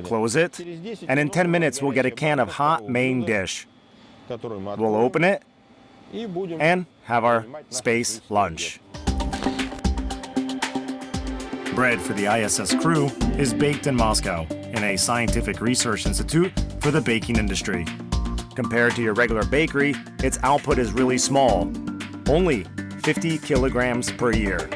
Close it, and in 10 minutes we'll get a can of hot main dish. We'll open it and have our space lunch. Bread for the ISS crew is baked in Moscow in a scientific research institute for the baking industry. Compared to your regular bakery, its output is really small, only 50 kilograms per year.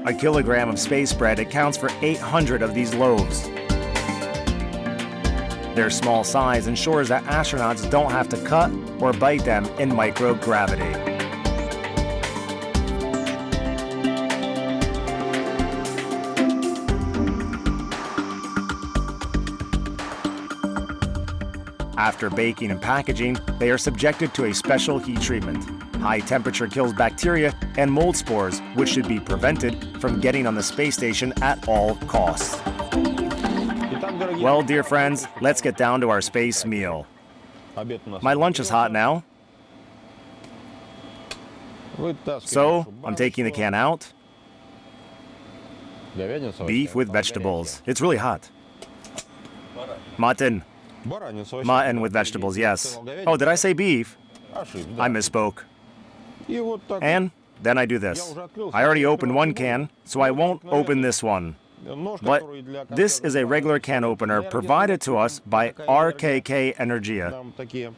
A kilogram of space bread accounts for 800 of these loaves. Their small size ensures that astronauts don't have to cut or bite them in microgravity. After baking and packaging, they are subjected to a special heat treatment. High temperature kills bacteria and mold spores, which should be prevented from getting on the space station at all costs. Well, dear friends, let's get down to our space meal. My lunch is hot now. So, I'm taking the can out. Beef with vegetables. It's really hot. Mutton. Mutton with vegetables, yes. Oh, did I say beef? I misspoke. And then I do this. I already opened one can, so I won't open this one. But this is a regular can opener provided to us by RKK Energia.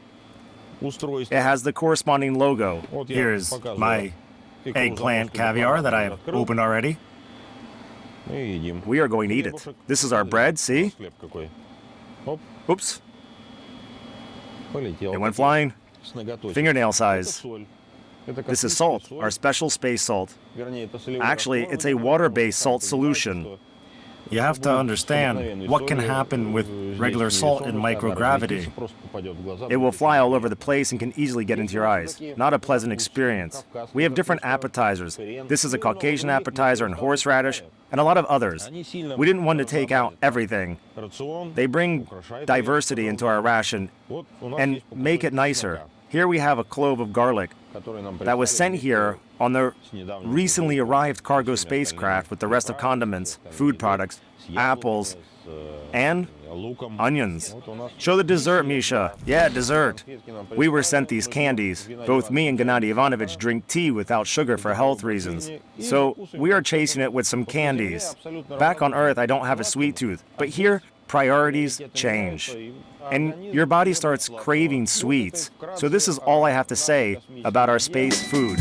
It has the corresponding logo. Here's my eggplant caviar that I have opened already. We are going to eat it. This is our bread, see? Oops. It went flying. Fingernail size. This is salt, our special space salt. Actually, it's a water-based salt solution. You have to understand what can happen with regular salt in microgravity. It will fly all over the place and can easily get into your eyes. Not a pleasant experience. We have different appetizers. This is a Caucasian appetizer and horseradish, and a lot of others. We didn't want to take out everything. They bring diversity into our ration and make it nicer. Here we have a clove of garlic that was sent here on the recently arrived cargo spacecraft with the rest of condiments, food products, apples, and onions. Show the dessert, Misha. Yeah, dessert. We were sent these candies. Both me and Gennady Ivanovich drink tea without sugar for health reasons. So we are chasing it with some candies. Back on Earth, I don't have a sweet tooth, but here, priorities change. And your body starts craving sweets. So this is all I have to say about our space food.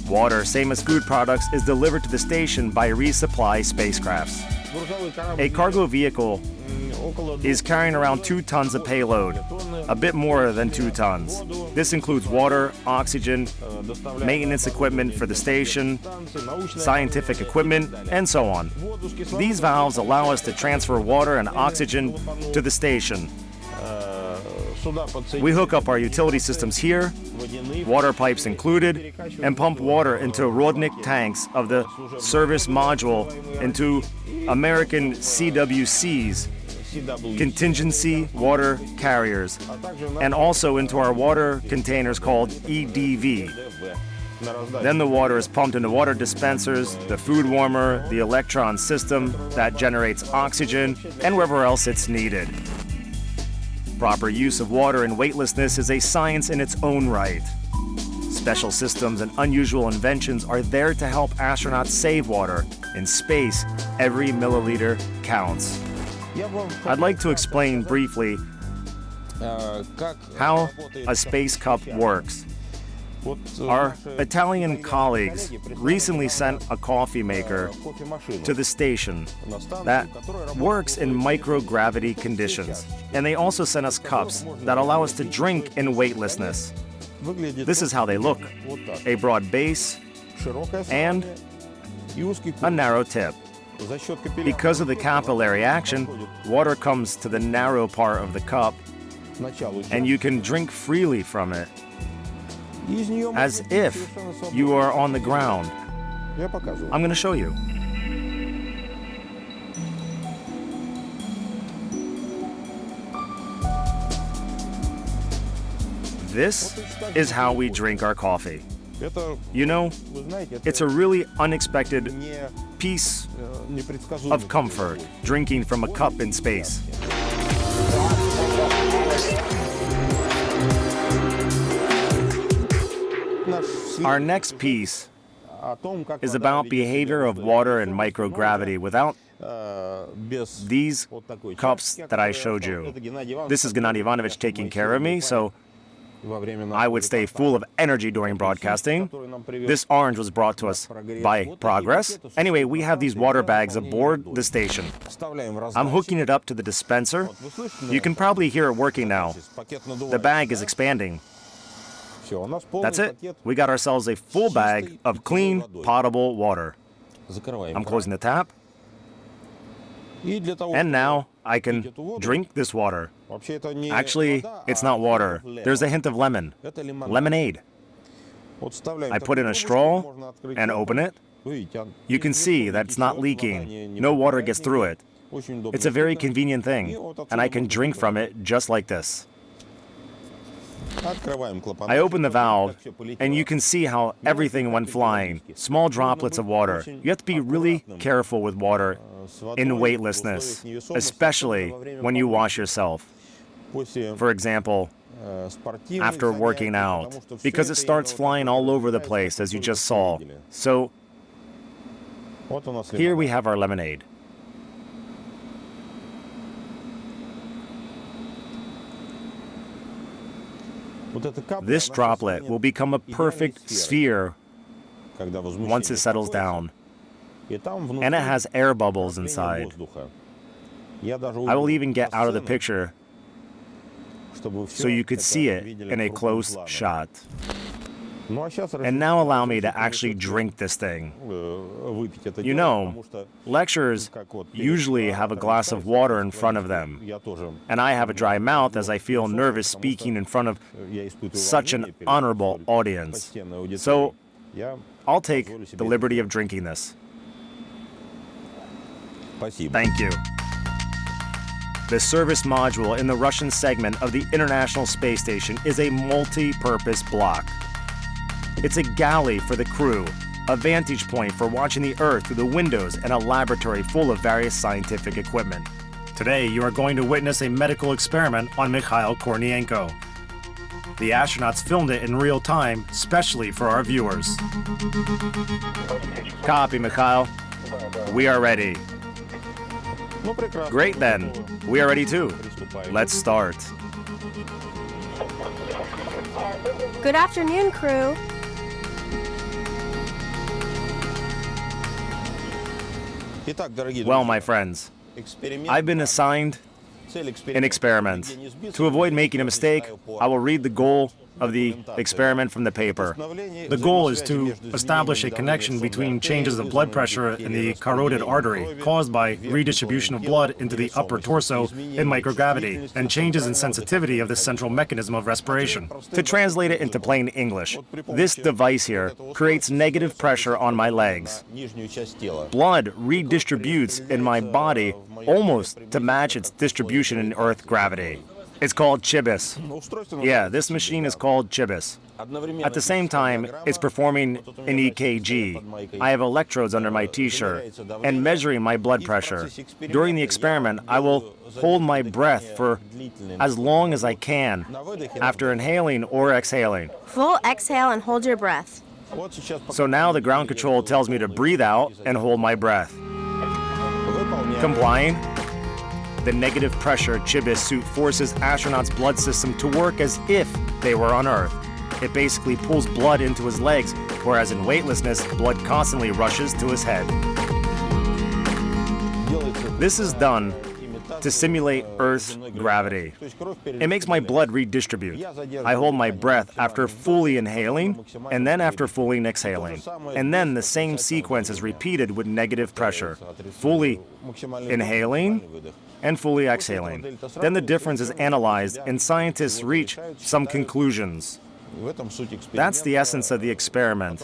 Water, same as food products, is delivered to the station by Resupply spacecrafts. A cargo vehicle is carrying around 2 tons of payload, a bit more than 2 tons. This includes water, oxygen, maintenance equipment for the station, scientific equipment, and so on. These valves allow us to transfer water and oxygen to the station. We hook up our utility systems here, water pipes included, and pump water into Rodnik tanks of the service module into American CWCs, contingency water carriers, and also into our water containers called EDV. Then the water is pumped into water dispensers, the food warmer, the electron system that generates oxygen, and wherever else it's needed. Proper use of water in weightlessness is a science in its own right. Special systems and unusual inventions are there to help astronauts save water. In space, every milliliter counts. I'd like to explain briefly how a space cup works. Our Italian colleagues recently sent a coffee maker to the station that works in microgravity conditions. And they also sent us cups that allow us to drink in weightlessness. This is how they look: a broad base and a narrow tip. Because of the capillary action, water comes to the narrow part of the cup, and you can drink freely from it, as if you are on the ground. I'm going to show you. This is how we drink our coffee. You know, it's a really unexpected piece of comfort, drinking from a cup in space. Our next piece is about behavior of water and microgravity without these cups that I showed you. This is Gennady Ivanovich taking care of me, so I would stay full of energy during broadcasting. This orange was brought to us by Progress. Anyway, we have these water bags aboard the station. I'm hooking it up to the dispenser. You can probably hear it working now. The bag is expanding. That's it. We got ourselves a full bag of clean, potable water. I'm closing the tap. And now I can drink this water. Actually, it's not water. There's a hint of lemon. Lemonade. I put in a straw and open it. You can see that it's not leaking. No water gets through it. It's a very convenient thing, and I can drink from it just like this. I open the valve, and you can see how everything went flying. Small droplets of water. You have to be really careful with water in weightlessness, especially when you wash yourself. For example, after working out, because it starts flying all over the place, as you just saw. So, here we have our lemonade. This droplet will become a perfect sphere once it settles down, and it has air bubbles inside. I will even get out of the picture so you could see it in a close shot. And now allow me to actually drink this thing. You know, lecturers usually have a glass of water in front of them, and I have a dry mouth as I feel nervous speaking in front of such an honorable audience. So I'll take the liberty of drinking this. Thank you. The service module in the Russian segment of the International Space Station is a multi-purpose block. It's a galley for the crew, a vantage point for watching the Earth through the windows, and a laboratory full of various scientific equipment. Today, you are going to witness a medical experiment on Mikhail Kornienko. The astronauts filmed it in real time, specially for our viewers. Copy, Mikhail. We are ready. Great then. We are ready too. Let's start. Good afternoon, crew. Well, my friends, I've been assigned an experiment. To avoid making a mistake, I will read the goal of the experiment from the paper. The goal is to establish a connection between changes of blood pressure in the carotid artery caused by redistribution of blood into the upper torso in microgravity and changes in sensitivity of the central mechanism of respiration. To translate it into plain English, this device here creates negative pressure on my legs. Blood redistributes in my body almost to match its distribution in Earth gravity. It's called Chibis. Yeah, this machine is called Chibis. At the same time, it's performing an EKG. I have electrodes under my t-shirt and measuring my blood pressure. During the experiment, I will hold my breath for as long as I can after inhaling or exhaling. Full exhale and hold your breath. So now the ground control tells me to breathe out and hold my breath. Complying? The negative pressure Chibis suit forces astronauts' blood system to work as if they were on Earth. It basically pulls blood into his legs, whereas in weightlessness, blood constantly rushes to his head. This is done to simulate Earth's gravity. It makes my blood redistribute. I hold my breath after fully inhaling and then after fully exhaling. And then the same sequence is repeated with negative pressure. Fully inhaling and fully exhaling. Then the difference is analyzed and scientists reach some conclusions. That's the essence of the experiment.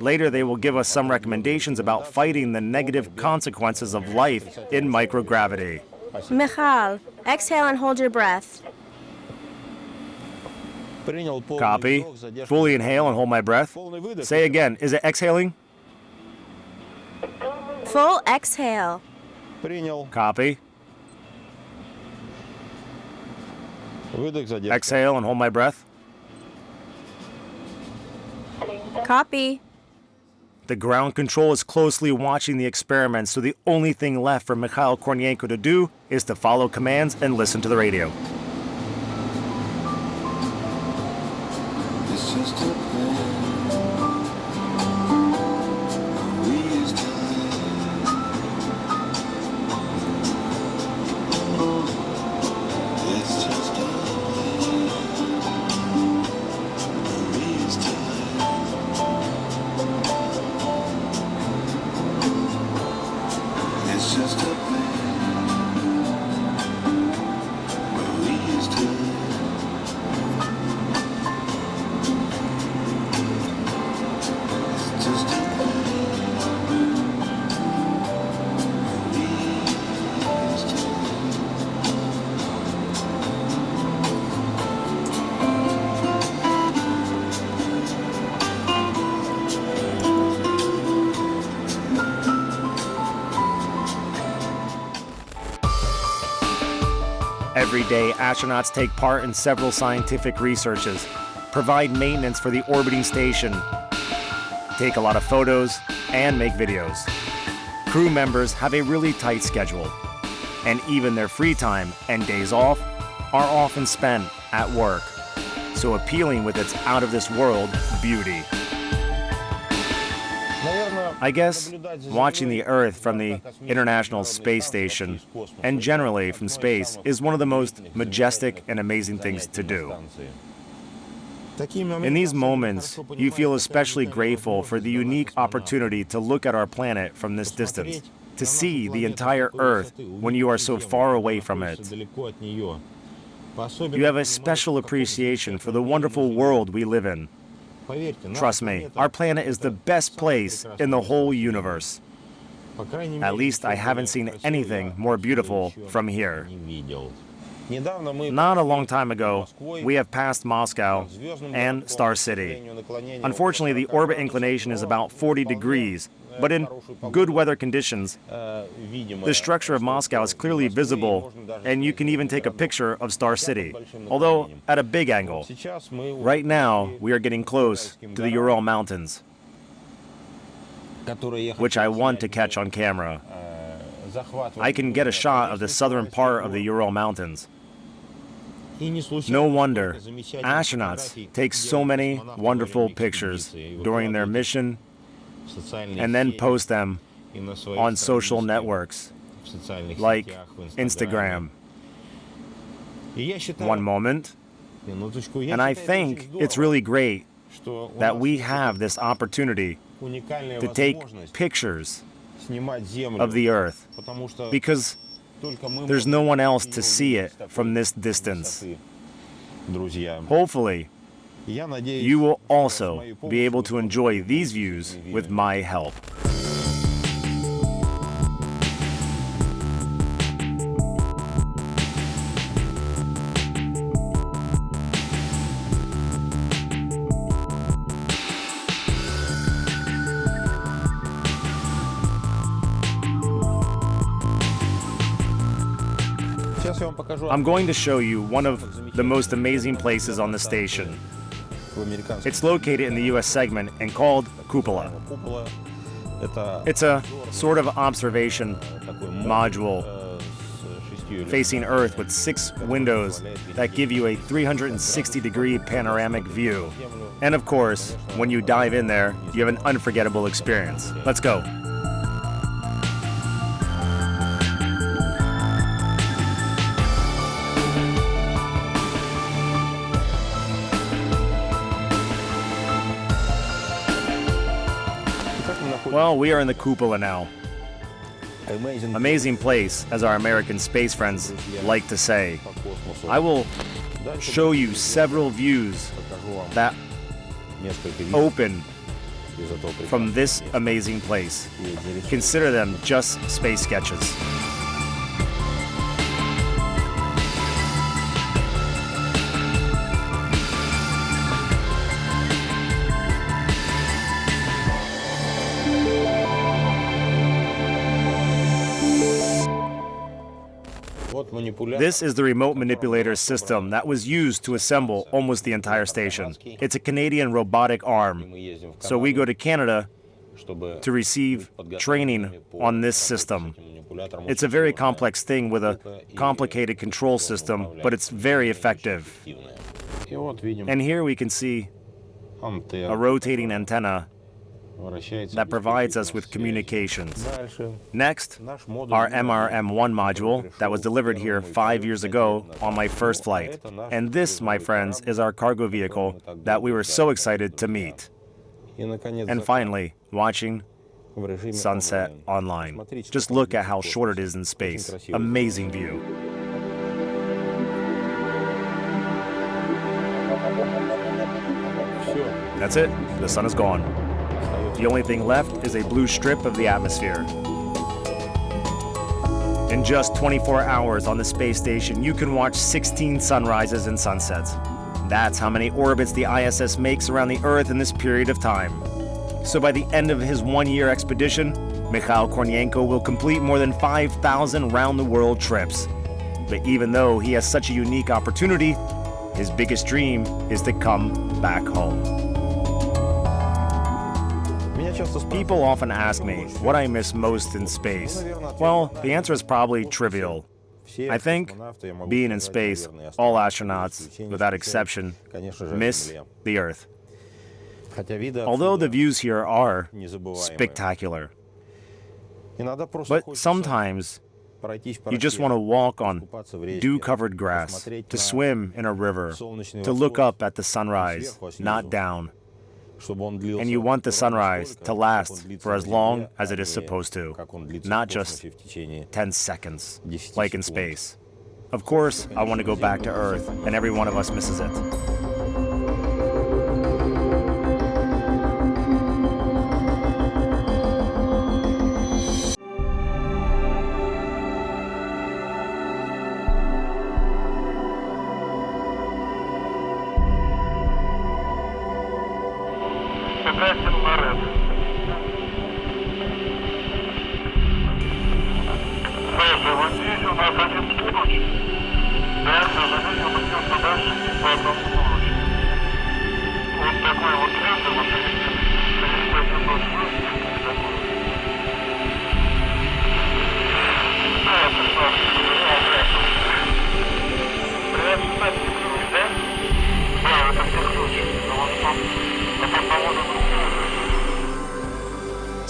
Later, they will give us some recommendations about fighting the negative consequences of life in microgravity. Michal, exhale and hold your breath. Copy. Fully inhale and hold my breath. Say again, is it exhaling? Full exhale. Copy. Exhale and hold my breath. Copy. The ground control is closely watching the experiment, so the only thing left for Mikhail Kornienko to do is to follow commands and listen to the radio. It's just a plan. We used to It's just a plan. We used to It's just a plan. We used to It's just a Every day, astronauts take part in several scientific researches, provide maintenance for the orbiting station, take a lot of photos, and make videos. Crew members have a really tight schedule, and even their free time and days off are often spent at work, so appealing with its out-of-this-world beauty. I guess watching the Earth from the International Space Station, and generally from space, is one of the most majestic and amazing things to do. In these moments, you feel especially grateful for the unique opportunity to look at our planet from this distance, to see the entire Earth when you are so far away from it. You have a special appreciation for the wonderful world we live in. Trust me, our planet is the best place in the whole universe. At least I haven't seen anything more beautiful from here. Not a long time ago, we have passed Moscow and Star City. Unfortunately, the orbit inclination is about 40 degrees, but in good weather conditions, the structure of Moscow is clearly visible, and you can even take a picture of Star City, although at a big angle. Right now, we are getting close to the Ural Mountains, which I want to catch on camera. I can get a shot of the southern part of the Ural Mountains. No wonder astronauts take so many wonderful pictures during their mission and then post them on social networks like Instagram. One moment, and I think it's really great that we have this opportunity to take pictures of the Earth, because there's no one else to see it from this distance. Hopefully, you will also be able to enjoy these views with my help. I'm going to show you one of the most amazing places on the station. It's located in the US segment and called Cupola. It's a sort of observation module facing Earth with 6 windows that give you a 360-degree panoramic view. And of course, when you dive in there, you have an unforgettable experience. Let's go. Well, we are in the Cupola now. Amazing place, as our American space friends like to say. I will show you several views that open from this amazing place. Consider them just space sketches. This is the remote manipulator system that was used to assemble almost the entire station. It's a Canadian robotic arm. So we go to Canada to receive training on this system. It's a very complex thing with a complicated control system, but it's very effective. And here we can see a rotating antenna that provides us with communications. Next, our MRM-1 module that was delivered here 5 years ago on my first flight. And this, my friends, is our cargo vehicle that we were so excited to meet. And finally, watching sunset online. Just look at how short it is in space. Amazing view. That's it. The sun is gone. The only thing left is a blue strip of the atmosphere. In just 24 hours on the space station, you can watch 16 sunrises and sunsets. That's how many orbits the ISS makes around the Earth in this period of time. So by the end of his one-year expedition, Mikhail Kornienko will complete more than 5,000 round-the-world trips. But even though he has such a unique opportunity, his biggest dream is to come back home. People often ask me what I miss most in space. Well, the answer is probably trivial. I think being in space, all astronauts, without exception, miss the Earth. Although the views here are spectacular. But sometimes you just want to walk on dew-covered grass, to swim in a river, to look up at the sunrise, not down. And you want the sunrise to last for as long as it is supposed to, not just 10 seconds, like in space. Of course, I want to go back to Earth, and every one of us misses it.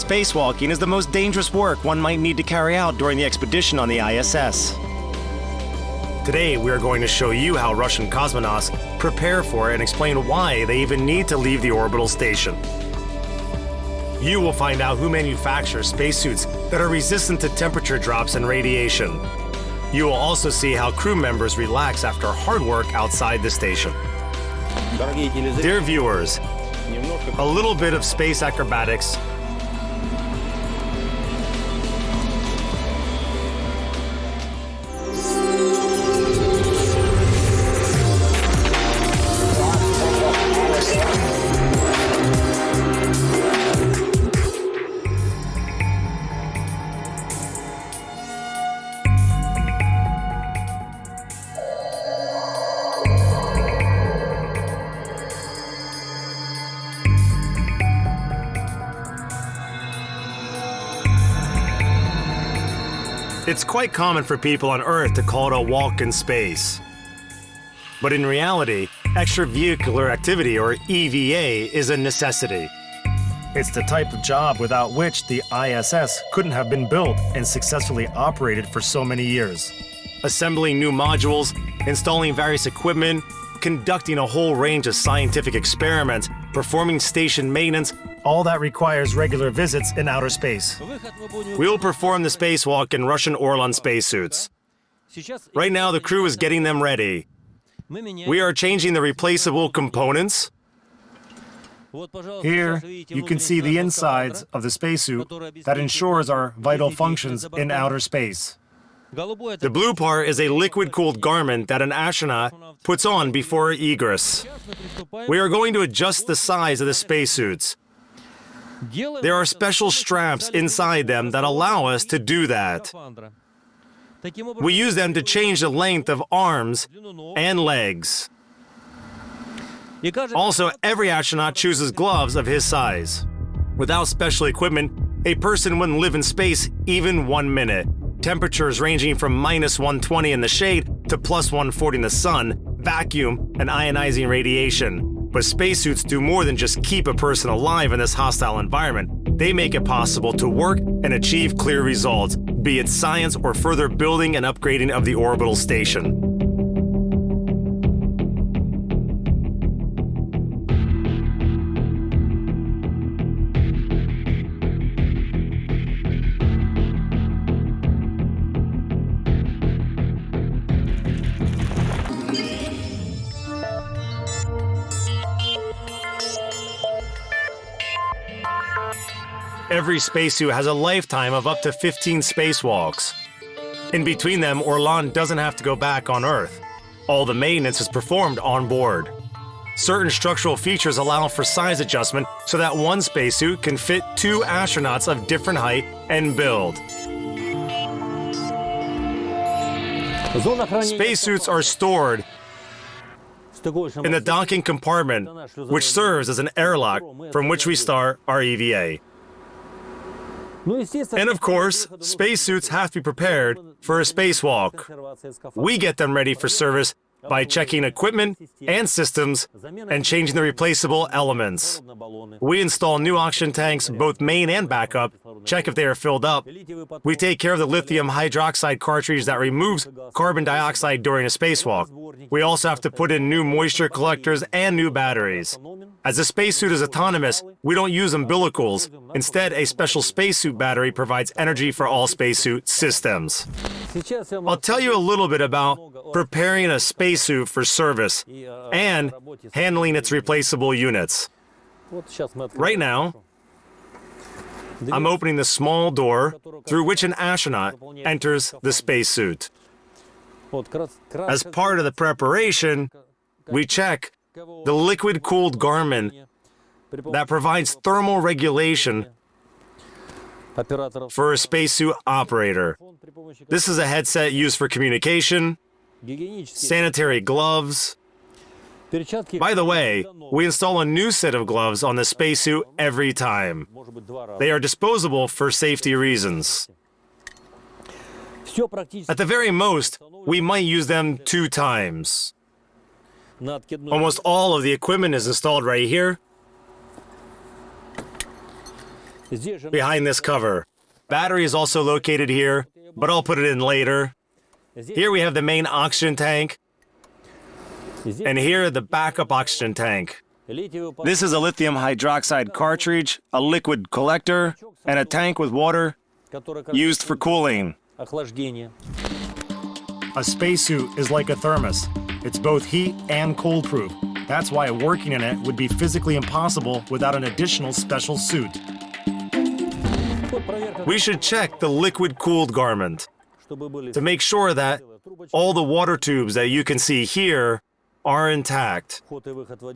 Spacewalking is the most dangerous work one might need to carry out during the expedition on the ISS. Today, we are going to show you how Russian cosmonauts prepare for it and explain why they even need to leave the orbital station. You will find out who manufactures spacesuits that are resistant to temperature drops and radiation. You will also see how crew members relax after hard work outside the station. Dear viewers, a little bit of space acrobatics. It's quite common for people on Earth to call it a walk in space. But in reality, extravehicular activity, or EVA, is a necessity. It's the type of job without which the ISS couldn't have been built and successfully operated for so many years. Assembling new modules, installing various equipment, conducting a whole range of scientific experiments, performing station maintenance, All that requires regular visits in outer space. we will perform the spacewalk in Russian Orlan spacesuits. Right now, the crew is getting them ready. We are changing the replaceable components. Here, you can see the insides of the spacesuit that ensures our vital functions in outer space. The blue part is a liquid-cooled garment that an astronaut puts on before egress. We are going to adjust the size of the spacesuits. There are special straps inside them that allow us to do that. We use them to change the length of arms and legs. Also, every astronaut chooses gloves of his size. Without special equipment, a person wouldn't live in space even 1 minute. Temperatures ranging from -120 in the shade to +140 in the sun, vacuum, and ionizing radiation. But spacesuits do more than just keep a person alive in this hostile environment. They make it possible to work and achieve clear results, be it science or further building and upgrading of the orbital station. Every spacesuit has a lifetime of up to 15 spacewalks. In between them, Orlan doesn't have to go back on Earth. All the maintenance is performed on board. Certain structural features allow for size adjustment so that one spacesuit can fit 2 astronauts of different height and build. Spacesuits are stored in the docking compartment, which serves as an airlock from which we start our EVA. And of course, spacesuits have to be prepared for a spacewalk. We get them ready for service by checking equipment and systems and changing the replaceable elements. We install new oxygen tanks, both main and backup, check if they are filled up. We take care of the lithium hydroxide cartridge that removes carbon dioxide during a spacewalk. We also have to put in new moisture collectors and new batteries. As the spacesuit is autonomous, we don't use umbilicals. Instead, a special spacesuit battery provides energy for all spacesuit systems. I'll tell you a little bit about preparing a spacesuit for service and handling its replaceable units. Right now, I'm opening the small door through which an astronaut enters the spacesuit. As part of the preparation, we check the liquid-cooled garment that provides thermal regulation for a spacesuit operator. This is a headset used for communication, sanitary gloves. By the way, we install a new set of gloves on the spacesuit every time. They are disposable for safety reasons. At the very most, we might use them 2 times. Almost all of the equipment is installed right here. behind this cover. Battery is also located here, but I'll put it in later. Here we have the main oxygen tank, and here the backup oxygen tank. This is a lithium hydroxide cartridge, a liquid collector, and a tank with water used for cooling. A spacesuit is like a thermos. It's both heat and cold proof. That's why working in it would be physically impossible without an additional special suit. We should check the liquid-cooled garment to make sure that all the water tubes that you can see here are intact,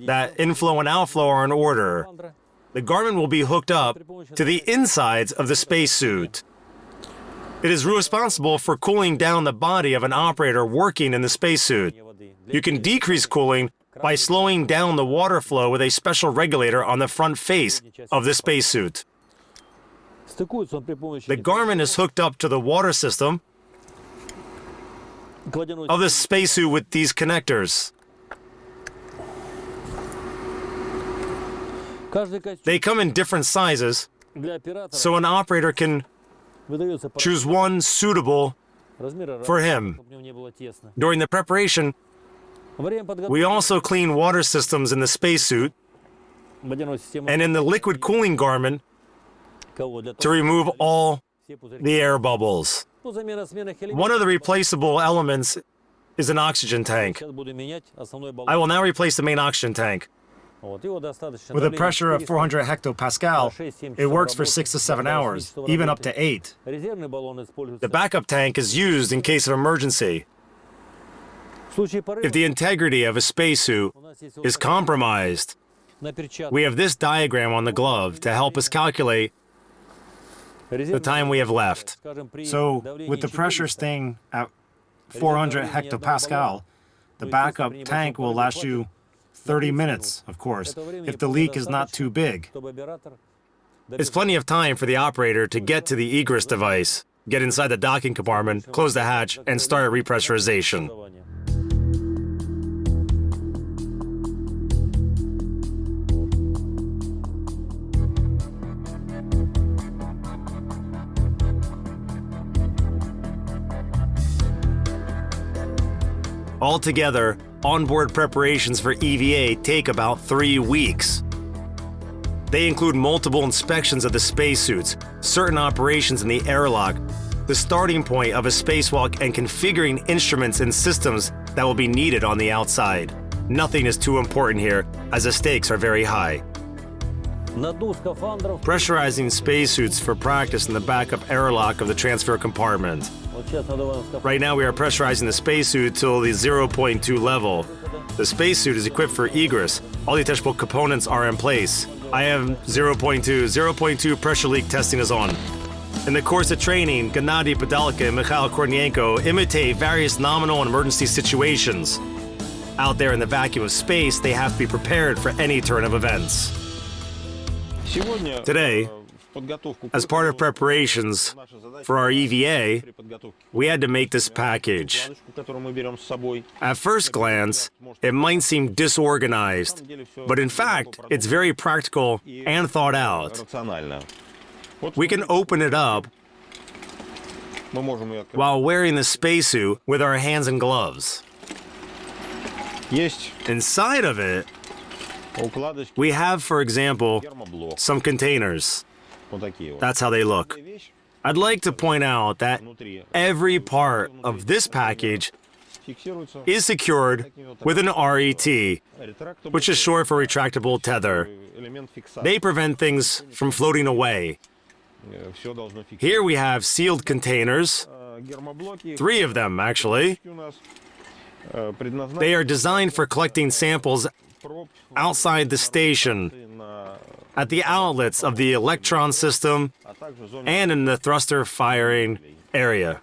that inflow and outflow are in order. The garment will be hooked up to the insides of the spacesuit. It is responsible for cooling down the body of an operator working in the spacesuit. You can decrease cooling by slowing down the water flow with a special regulator on the front face of the spacesuit. The garment is hooked up to the water system of the spacesuit with these connectors. They come in different sizes, so an operator can choose one suitable for him. During the preparation, we also clean water systems in the spacesuit and in the liquid cooling garment to remove all the air bubbles. One of the replaceable elements is an oxygen tank. I will now replace the main oxygen tank. With a pressure of 400 hectopascal, it works for 6 to 7 hours, even up to 8. The backup tank is used in case of emergency. If the integrity of a spacesuit is compromised, we have this diagram on the glove to help us calculate the time we have left. So, with the pressure staying at 400 hectopascal, the backup tank will last you 30 minutes, of course, if the leak is not too big. It's plenty of time for the operator to get to the egress device, get inside the docking compartment, close the hatch, and start repressurization. Altogether, onboard preparations for EVA take about 3 weeks. They include multiple inspections of the spacesuits, certain operations in the airlock, the starting point of a spacewalk, and configuring instruments and systems that will be needed on the outside. Nothing is too important here, as the stakes are very high. Pressurizing spacesuits for practice in the backup airlock of the transfer compartment. Right now we are pressurizing the spacesuit till the 0.2 level. The spacesuit is equipped for egress. All the attachable components are in place. I have 0.2. 0.2 pressure leak testing is on. In the course of training, Gennady Podolka and Mikhail Kornienko imitate various nominal and emergency situations. Out there in the vacuum of space, they have to be prepared for any turn of events. Today, as part of preparations for our EVA, we had to make this package. At first glance, it might seem disorganized, but in fact, it's very practical and thought out. We can open it up while wearing the spacesuit with our hands and gloves. Inside of it, we have, for example, some containers. That's how they look. I'd like to point out that every part of this package is secured with an RET, which is short for retractable tether. They prevent things from floating away. Here we have sealed containers, 3 of them actually. They are designed for collecting samples outside the station, at the outlets of the electron system, and in the thruster firing area.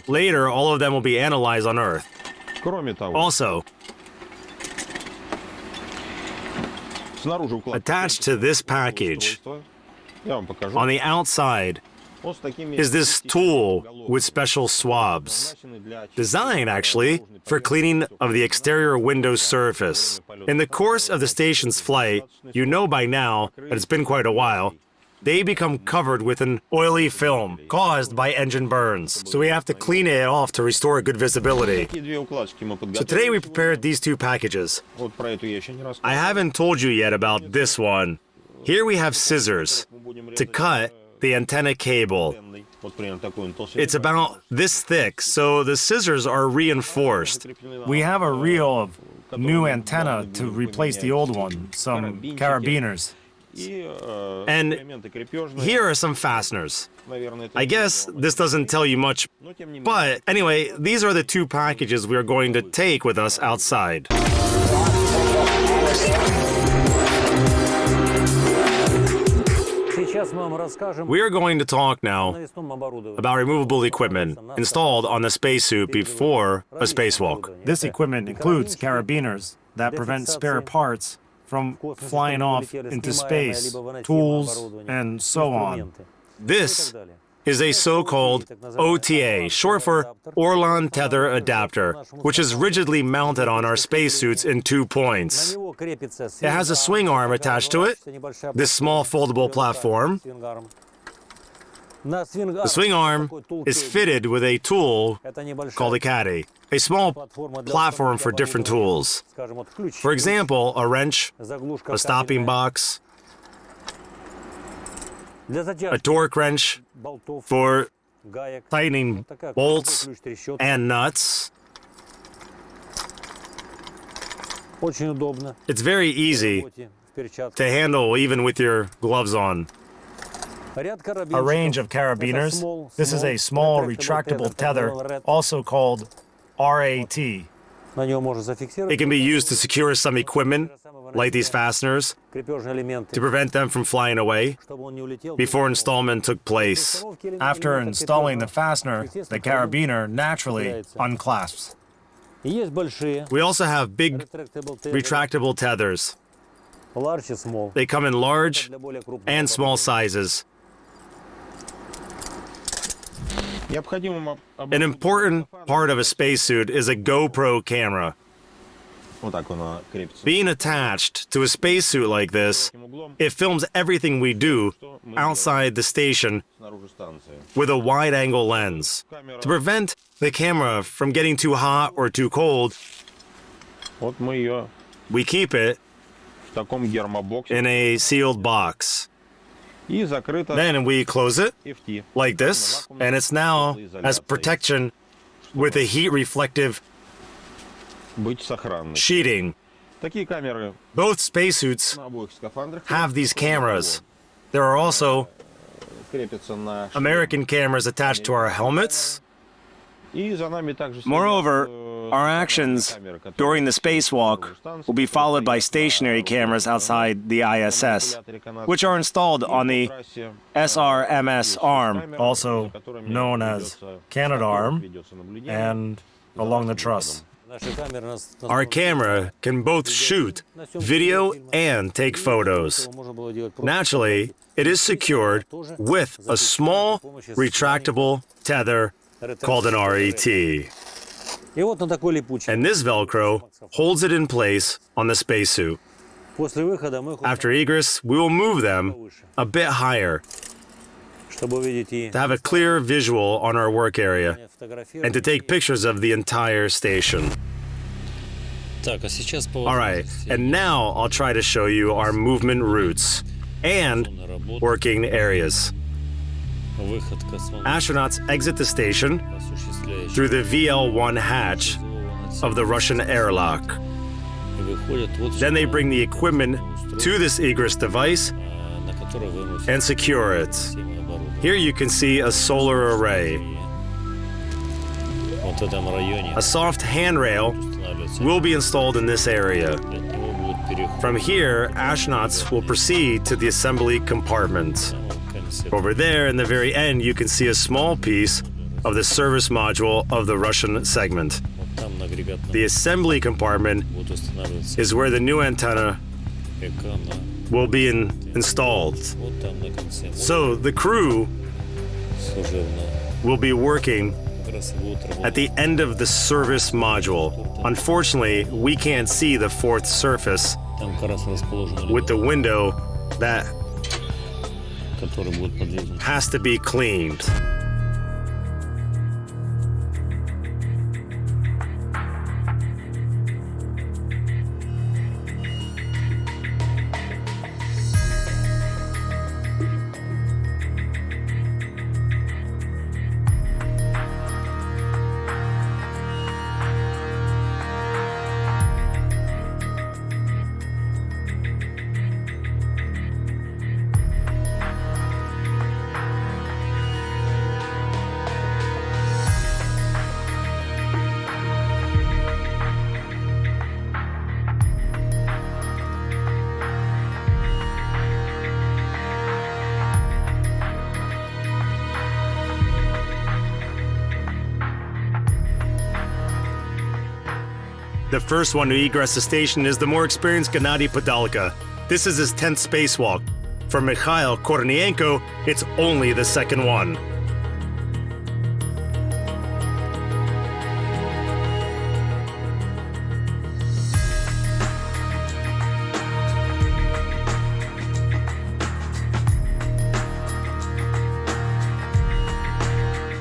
Later, all of them will be analyzed on Earth. Also, attached to this package, on the outside, is this tool with special swabs, designed actually for cleaning of the exterior window surface. In the course of the station's flight, you know by now, and it's been quite a while, they become covered with an oily film caused by engine burns. So we have to clean it off to restore good visibility. So today we prepared these two packages. I haven't told you yet about this one. Here we have scissors to cut the antenna cable. It's about this thick, so the scissors are reinforced. We have a reel of new antenna to replace the old one, some carabiners. And here are some fasteners. I guess this doesn't tell you much, but anyway, these are the two packages we are going to take with us outside. We are going to talk now about removable equipment installed on the spacesuit before a spacewalk. This equipment includes carabiners that prevent spare parts from flying off into space, tools, and so on. This is a so-called OTA, short for Orlan Tether Adapter, which is rigidly mounted on our spacesuits in 2 points. It has a swing arm attached to it, this small foldable platform. The swing arm is fitted with a tool called a caddy, a small platform for different tools. For example, a wrench, a stopping box, a torque wrench for tightening bolts and nuts. It's very easy to handle even with your gloves on. A range of carabiners. This is a small retractable tether, also called RAT. It can be used to secure some equipment, like these fasteners, to prevent them from flying away before installment took place. After installing the fastener, the carabiner naturally unclasps. We also have big retractable tethers. They come in large and small sizes. An important part of a spacesuit is a GoPro camera. Being attached to a spacesuit like this, it films everything we do outside the station with a wide-angle lens. To prevent the camera from getting too hot or too cold, we keep it in a sealed box. Then we close it like this, and it's now as protection with a heat-reflective sheeting. Both spacesuits have these cameras. There are also American cameras attached to our helmets. Moreover, our actions during the spacewalk will be followed by stationary cameras outside the ISS, which are installed on the SRMS arm, Also known as Canadarm, and along the truss. Our camera can both shoot video and take photos. Naturally, it is secured with a small retractable tether called an RET. And this Velcro holds it in place on the spacesuit. After egress, we will move them a bit higher to have a clear visual on our work area and to take pictures of the entire station. All right, and now I'll try to show you our movement routes and working areas. Astronauts exit the station through the VL-1 hatch of the Russian airlock. Then they bring the equipment to this egress device and secure it. Here you can see a solar array. A soft handrail will be installed in this area. From here, astronauts will proceed to the assembly compartment. Over there, in the very end, you can see a small piece of the service module of the Russian segment. The assembly compartment is where the new antenna will be installed. So the crew will be working at the end of the service module. Unfortunately, we can't see the fourth surface with the window that которые будут подвешены. has to be cleaned. The first one to egress the station is the more experienced Gennady Padalka. This is his 10th spacewalk. For Mikhail Kornienko, it's only the second one.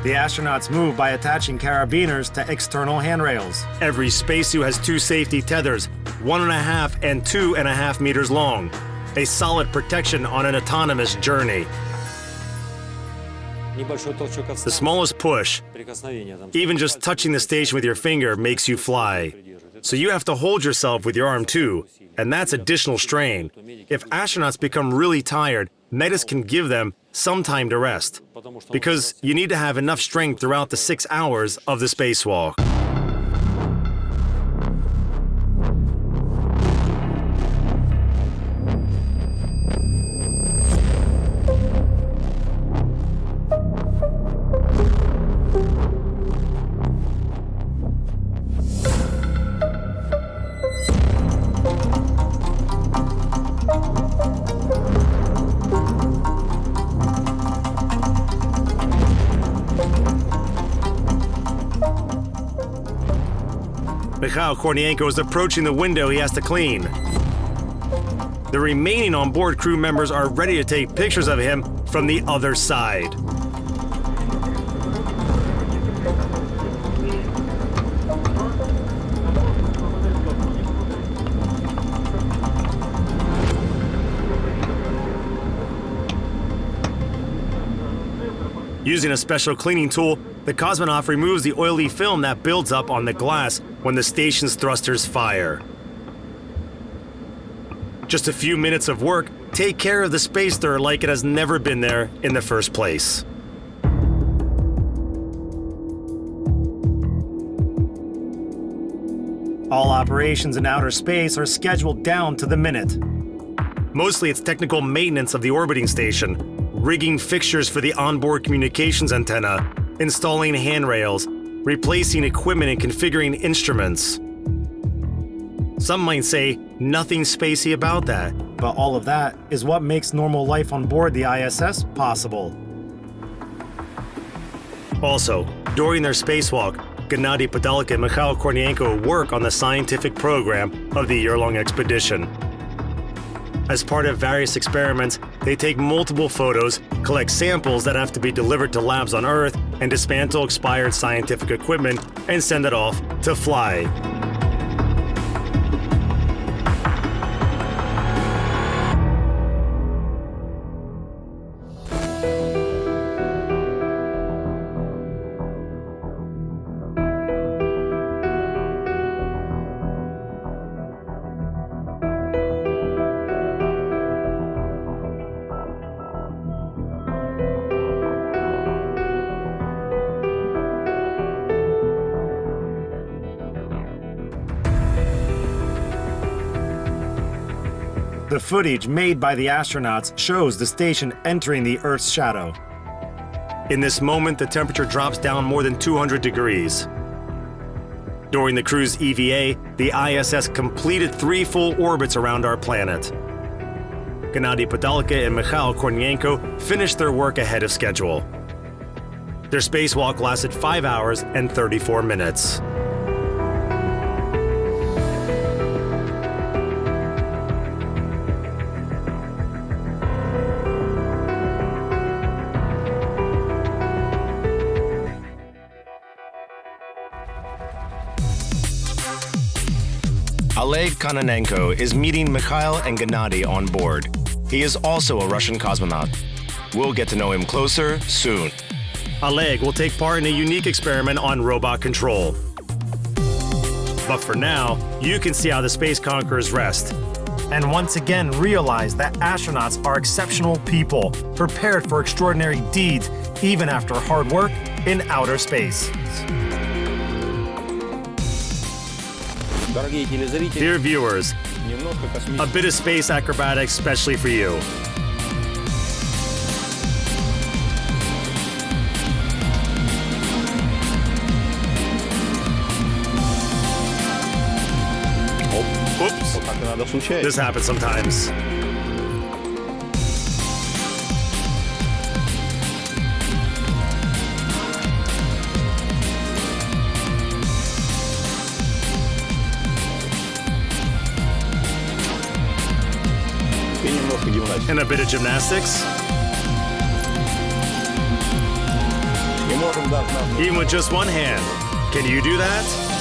The astronauts move by attaching carabiners to external handrails. Every spacesuit has 2 safety tethers, 1.5 and 2.5 meters long. A solid protection on an autonomous journey. Небольшой толчок от The smallest push, прикосновения там. even just touching the station with your finger, makes you fly. So you have to hold yourself with your arm too, and that's additional strain. If astronauts become really tired, medics can give them some time to rest, because you need to have enough strength throughout the 6 hours of the spacewalk. Mikhail Kornienko is approaching the window he has to clean. The remaining onboard crew members are ready to take pictures of him from the other side. Using a special cleaning tool, the cosmonaut removes the oily film that builds up on the glass when the station's thrusters fire. Just a few minutes of work take care of the space stir like it has never been there in the first place. All operations in outer space are scheduled down to the minute. Mostly it's technical maintenance of the orbiting station, rigging fixtures for the onboard communications antenna, installing handrails, replacing equipment and configuring instruments. Some might say nothing spacey about that. But all of that is what makes normal life on board the ISS possible. Also, during their spacewalk, Gennady Padalka and Mikhail Kornienko work on the scientific program of the year-long expedition. As part of various experiments, they take multiple photos, collect samples that have to be delivered to labs on Earth, and dismantle expired scientific equipment and send it off to fly. The footage made by the astronauts shows the station entering the Earth's shadow. In this moment, the temperature drops down more than 200 degrees. During the crew's EVA, the ISS completed 3 full orbits around our planet. Gennady Padalka and Mikhail Kornienko finished their work ahead of schedule. Their spacewalk lasted 5 hours and 34 minutes. Oleg Kononenko is meeting Mikhail and Gennady on board. He is also a Russian cosmonaut. We'll get to know him closer soon. Oleg will take part in a unique experiment on robot control. But for now, you can see how the space conquerors rest. And once again realize that astronauts are exceptional people, prepared for extraordinary deeds, even after hard work in outer space. Дорогие телезрители, Dear viewers, немножко a космических bit of space acrobatics especially for you. Oops, так иногда случается. this happens sometimes. И немножко гимнастики. And a bit of gymnastics. И можем даже нам Even with just one hand. Can you do that?